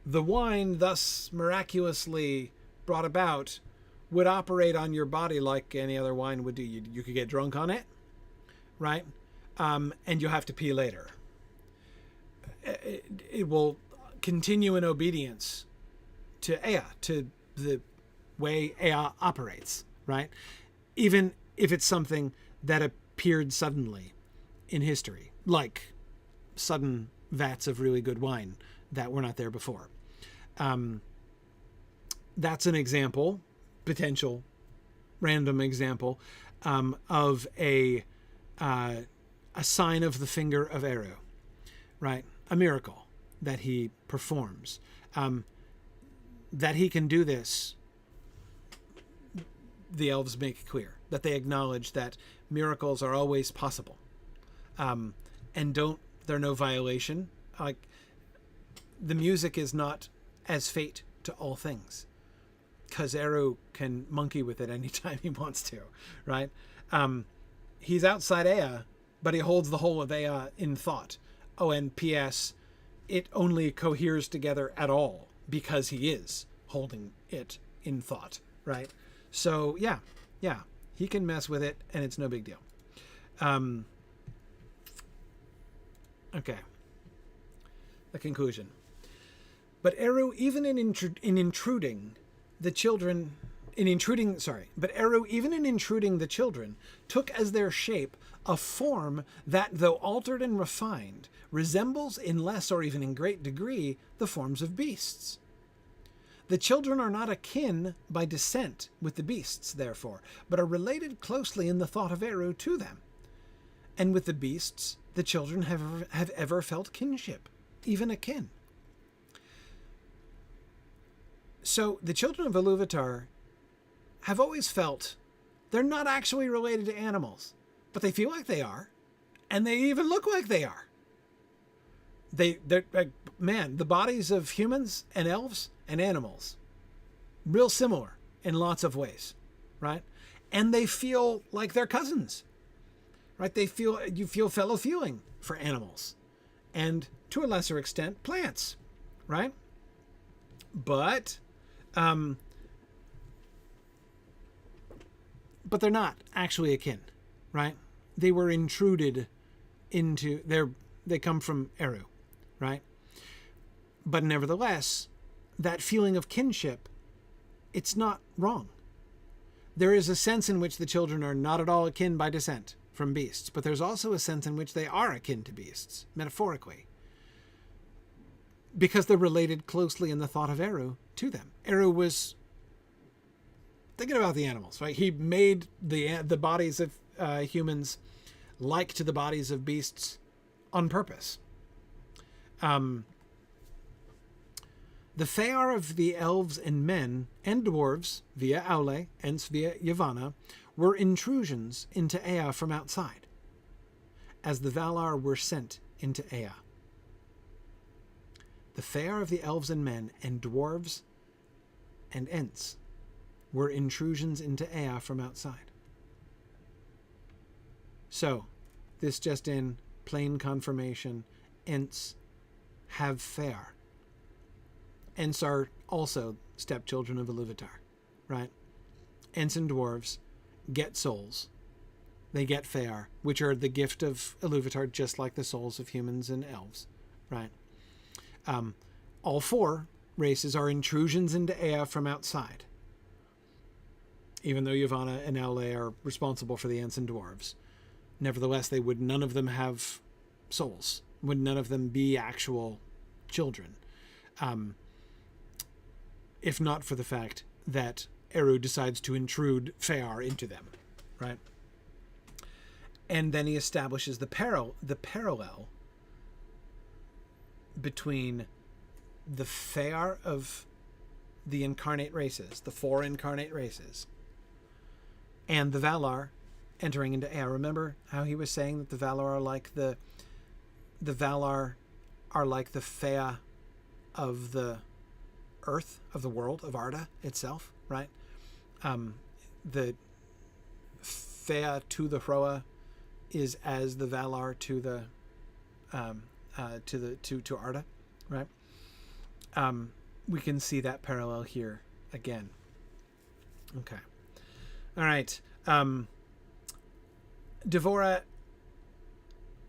The wine, thus miraculously brought about, would operate on your body like any other wine would do. You could get drunk on it, right? And you'll have to pee later. It will continue in obedience to Ea, to the way Ea operates, right? Even if it's something that appeared suddenly in history, like sudden vats of really good wine that were not there before. That's an example, potential random example, of a sign of the finger of Eru, right? A miracle that he performs. That he can do this, the elves make clear, that they acknowledge that miracles are always possible. And they're no violation. Like, the music is not as fate to all things. because Eru can monkey with it anytime he wants to, right? He's outside Ea, but he holds the whole of Ea in thought. Oh, and P.S., it only coheres together at all because he is holding it in thought, right? So, yeah, he can mess with it, and it's no big deal. Okay. The conclusion. But Eru, even in intruding the children, took as their shape a form that, though altered and refined, resembles in less or even in great degree the forms of beasts. The children are not akin by descent with the beasts, therefore, but are related closely in the thought of Eru to them. And with the beasts, the children have ever felt kinship, even akin. So the children of Iluvatar have always felt they're not actually related to animals, but they feel like they are, and they even look like they are. They're like, man, the bodies of humans and elves and animals, real similar in lots of ways, right? And they feel like they're cousins, right? You feel fellow feeling for animals, and to a lesser extent, plants, right? But they're not actually akin, right? They were intruded into they come from Eru, right? But nevertheless, that feeling of kinship, it's not wrong. There is a sense in which the children are not at all akin by descent from beasts, but there's also a sense in which they are akin to beasts, metaphorically, because they're related closely in the thought of Eru to them. Eru was thinking about the animals, right? He made the bodies of humans like to the bodies of beasts on purpose. The Fear of the elves and men and dwarves, via Aule, hence via Yavanna, were intrusions into Ea from outside, as the Valar were sent into Ea. The Fear of the elves and men and dwarves and Ents were intrusions into Ea from outside. So, this just in plain confirmation, Ents have Fear. Ents are also stepchildren of Iluvatar, right? Ents and dwarves get souls. They get Fear, which are the gift of Iluvatar, just like the souls of humans and elves, right? All four races are intrusions into Ea from outside, even though Yavanna and Aule are responsible for the Ents and dwarves. Nevertheless, none of them have souls. Would none of them be actual children? If not for the fact that Eru decides to intrude Fear into them, right? And then he establishes the parallel between the Fear of the incarnate races, the four incarnate races, and the Valar entering into Ea. Remember how he was saying that the Valar are like the Fea of the earth, of the world, of Arda itself, right? The Fea to the Hroa is as the Valar to the to Arda, right? We can see that parallel here again. Okay. All right. Devora,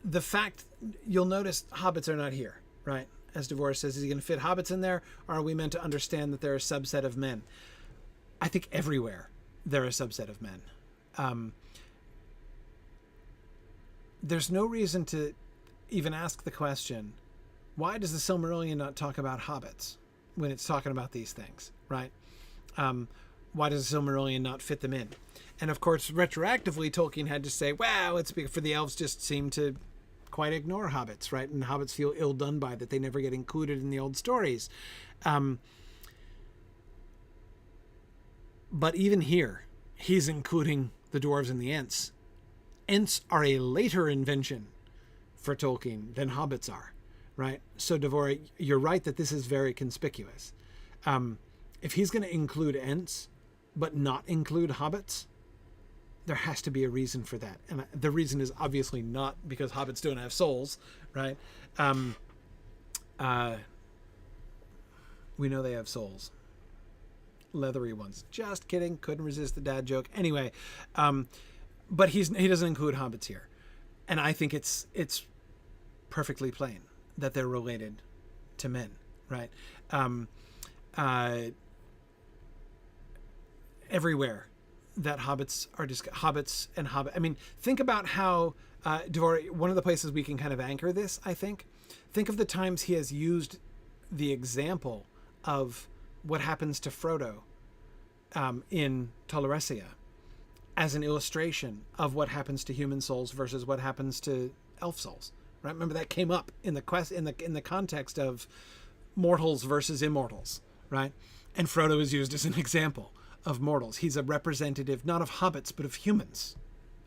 the fact, you'll notice hobbits are not here, right? As Devora says, is he going to fit hobbits in there, or are we meant to understand that they're a subset of men? I think everywhere they're a subset of men. There's no reason to even ask the question, why does the Silmarillion not talk about hobbits when it's talking about these things, right? Why does the Silmarillion not fit them in? And of course, retroactively, Tolkien had to say, wow, it's because the elves just seem to quite ignore hobbits, right? And hobbits feel ill done by that they never get included in the old stories. But even here, he's including the dwarves and the Ents. Ents are a later invention for Tolkien than hobbits are, right? So Devora, you're right that this is very conspicuous. if he's going to include Ents, but not include hobbits, there has to be a reason for that. And the reason is obviously not because hobbits don't have souls, right? We know they have souls. Leathery ones. Just kidding. Couldn't resist the dad joke. Anyway, but he doesn't include hobbits here. And I think it's perfectly plain that they're related to men, right? Everywhere that hobbits are hobbits and hobbit. I mean, think about how Devore, one of the places we can kind of anchor this, I think of the times he has used the example of what happens to Frodo in Tolerancia as an illustration of what happens to human souls versus what happens to elf souls. Right? Remember that came up in the quest in the context of mortals versus immortals, right? And Frodo is used as an example of mortals. He's a representative not of hobbits but of humans,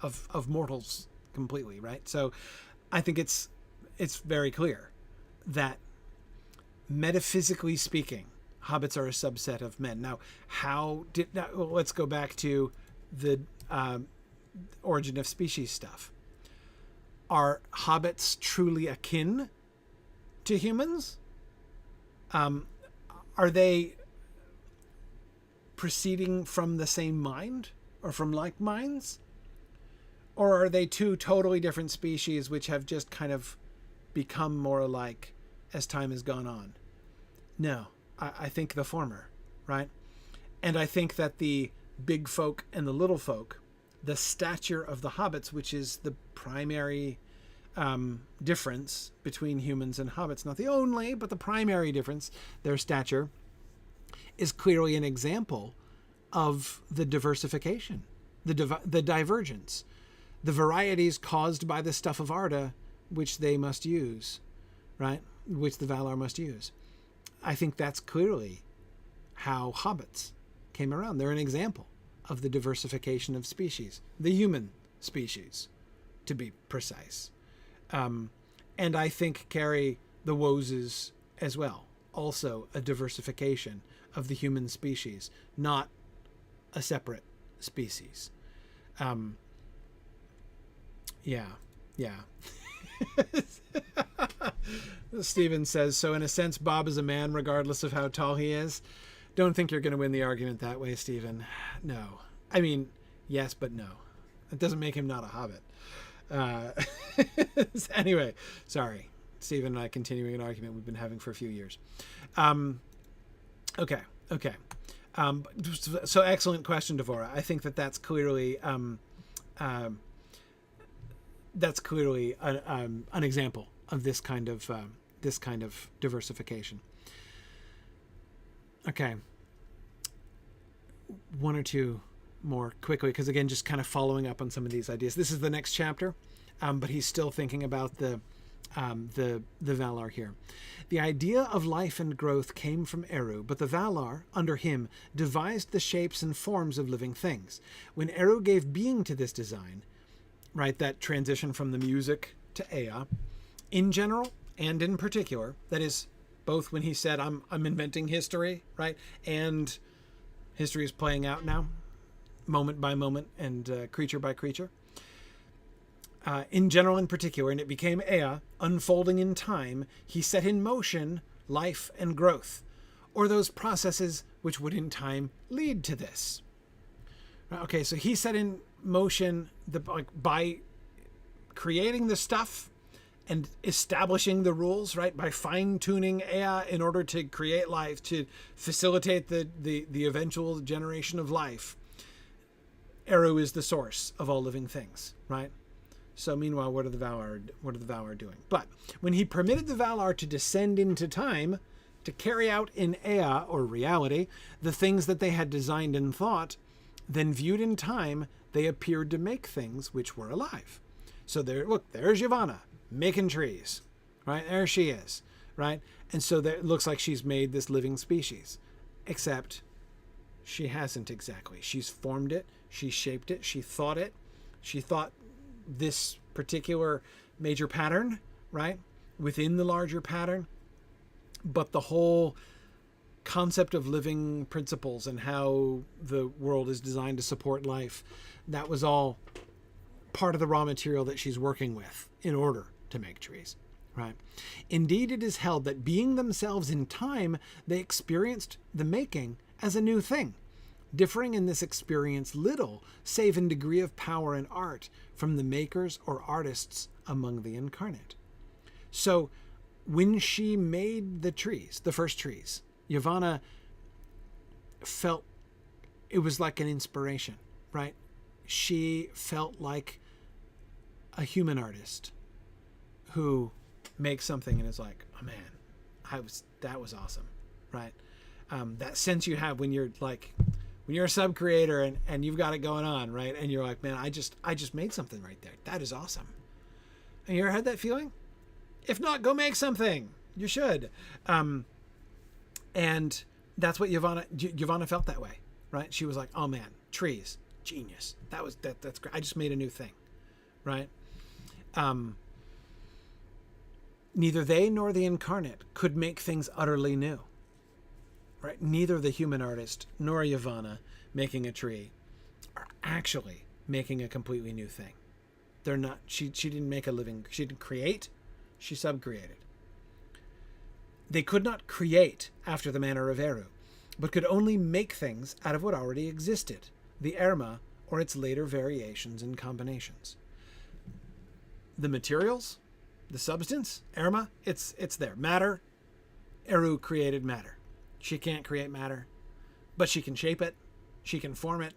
of mortals completely, right? So I think it's very clear that metaphysically speaking, hobbits are a subset of men. Now, let's go back to the origin of species stuff. Are hobbits truly akin to humans? Are they proceeding from the same mind or from like minds? Or are they two totally different species which have just kind of become more alike as time has gone on? No, I think the former, right? And I think that the big folk and the little folk, the stature of the hobbits, which is the primary difference between humans and hobbits, not the only, but the primary difference, their stature, is clearly an example of the diversification, the divergence, the varieties caused by the stuff of Arda, which they must use, right? Which the Valar must use. I think that's clearly how hobbits came around. They're an example of the diversification of species, the human species, to be precise. And I think carry the Woses as well. Also a diversification of the human species, not a separate species. Yeah. Stephen says, so in a sense, Bob is a man regardless of how tall he is. Don't think you're going to win the argument that way, Stephen. No. I mean, yes, but no. It doesn't make him not a hobbit. Anyway, sorry. Stephen and I continuing an argument we've been having for a few years. Okay. So excellent question, Devora. I think that's clearly an example of this kind of diversification. Okay. One or two more quickly, because again, just kind of following up on some of these ideas. This is the next chapter, but he's still thinking about the Valar here. The idea of life and growth came from Eru, but the Valar, under him, devised the shapes and forms of living things. When Eru gave being to this design, right, that transition from the music to Ea, in general and in particular, that is, both when he said, I'm inventing history, right, and history is playing out now, moment by moment and creature by creature. In general, in particular, and it became Ea, unfolding in time, he set in motion life and growth, or those processes which would in time lead to this. Okay, so he set in motion by creating the stuff and establishing the rules, right? By fine-tuning Ea in order to create life, to facilitate the eventual generation of life. Eru is the source of all living things, right? So meanwhile, what are the Valar doing? But when he permitted the Valar to descend into time, to carry out in Ea, or reality, the things that they had designed and thought, then viewed in time, they appeared to make things which were alive. So there's Yavanna, making trees, right? There she is, right? And so it looks like she's made this living species, except she hasn't exactly. She's formed it, she shaped it, she thought this particular major pattern, right, within the larger pattern, but the whole concept of living principles and how the world is designed to support life, that was all part of the raw material that she's working with in order to make trees, right? Indeed, it is held that being themselves in time, they experienced the making as a new thing, differing in this experience little, save in degree of power and art, from the makers or artists among the incarnate. So when she made the trees, the first trees, Yavanna felt it was like an inspiration, right? She felt like a human artist who makes something and is like, oh man, that was awesome, right? That sense you have when you're a sub creator and you've got it going on, right? And you're like, man, I just made something right there. That is awesome. And you ever had that feeling? If not, go make something. You should. And that's what Yavanna felt that way, right? She was like, oh man, trees, genius. That's great. I just made a new thing, right? Neither they nor the incarnate could make things utterly new, right? Neither the human artist nor Yavanna making a tree are actually making a completely new thing. They're not, she didn't make a living, she didn't create, she sub-created. They could not create after the manner of Eru, but could only make things out of what already existed, the Erma or its later variations and combinations. The materials, the substance, Erma, it's there. Matter, Eru created matter. She can't create matter, but she can shape it. She can form it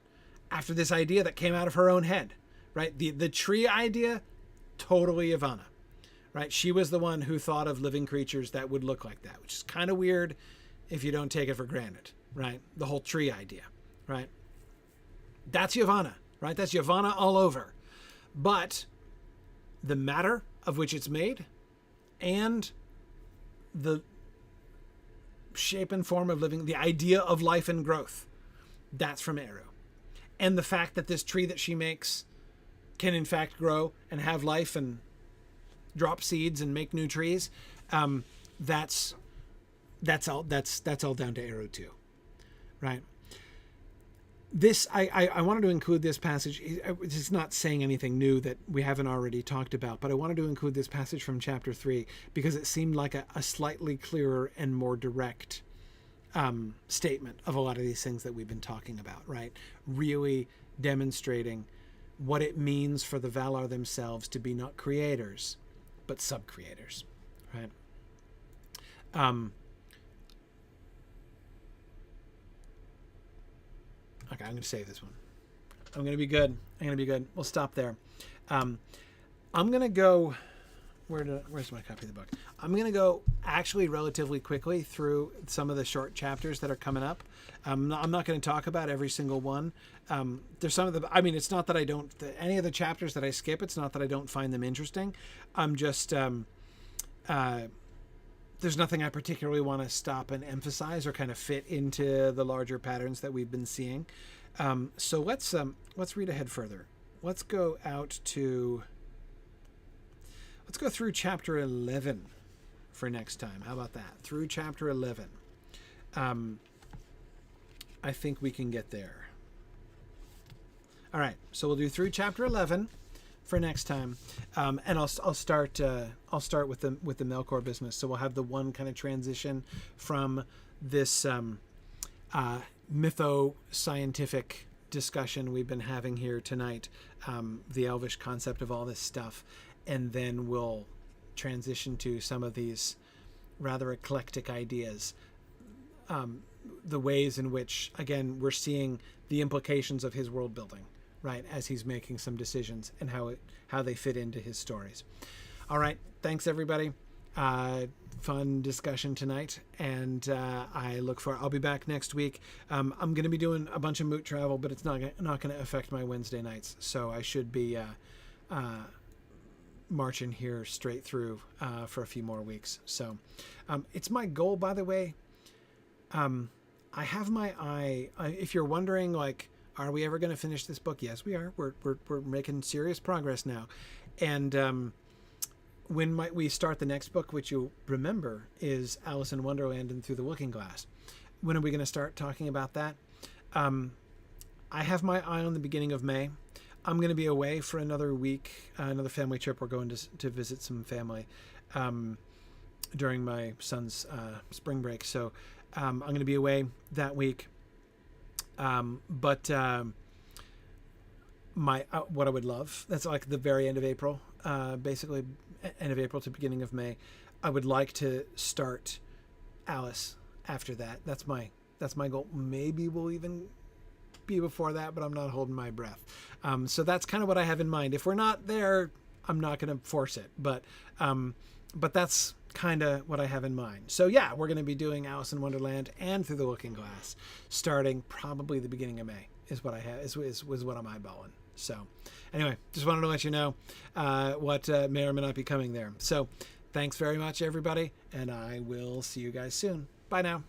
after this idea that came out of her own head, right? The tree idea, totally Yavanna, right? She was the one who thought of living creatures that would look like that, which is kind of weird if you don't take it for granted, right? The whole tree idea, right? That's Yavanna, right? That's Yavanna all over. But the matter of which it's made and the shape and form of living, the idea of life and growth, that's from Eru. And the fact that this tree that she makes can in fact grow and have life and drop seeds and make new trees, that's all down to Eru too, right? This, I wanted to include this passage. It's not saying anything new that we haven't already talked about, but I wanted to include this passage from chapter 3 because it seemed like a slightly clearer and more direct statement of a lot of these things that we've been talking about, right? Really demonstrating what it means for the Valar themselves to be not creators, but sub-creators, right? Okay, I'm going to save this one. I'm going to be good. We'll stop there. I'm going to go... Where's my copy of the book? I'm going to go actually relatively quickly through some of the short chapters that are coming up. I'm not going to talk about every single one. There's some of the... I mean, it's not that I don't... Any of the chapters that I skip, it's not that I don't find them interesting. I'm just... there's nothing I particularly want to stop and emphasize or kind of fit into the larger patterns that we've been seeing. So let's read ahead further. Let's go through chapter 11 for next time. How about that? Through chapter 11. I think we can get there. All right. So we'll do through chapter 11 for next time, and I'll start with the Melkor business. So we'll have the one kind of transition from this mytho-scientific discussion we've been having here tonight, the Elvish concept of all this stuff, and then we'll transition to some of these rather eclectic ideas, the ways in which, again, we're seeing the implications of his world building, right, as he's making some decisions and how they fit into his stories. All right, thanks everybody. Fun discussion tonight, and I'll be back next week. I'm going to be doing a bunch of moot travel, but it's not going to affect my Wednesday nights, so I should be marching here straight through for a few more weeks. So it's my goal, by the way. I have my eye. If you're wondering, like, are we ever going to finish this book? Yes, we are. We're making serious progress now. And when might we start the next book, which you'll remember is Alice in Wonderland and Through the Looking Glass. when are we going to start talking about that? I have my eye on the beginning of May. I'm going to be away for another week, another family trip. We're going to visit some family during my son's spring break. So I'm going to be away that week. But what I would love, that's like the very end of April, basically end of April to beginning of May. I would like to start Alice after that. That's my goal. Maybe we'll even be before that, but I'm not holding my breath. So that's kind of what I have in mind. If we're not there, I'm not going to force it, but that's kind of what I have in mind. So yeah, we're going to be doing Alice in Wonderland and Through the Looking Glass starting probably the beginning of May is what I have, is what I'm eyeballing. So anyway, just wanted to let you know what may or may not be coming there. So thanks very much, everybody, and I will see you guys soon. Bye now.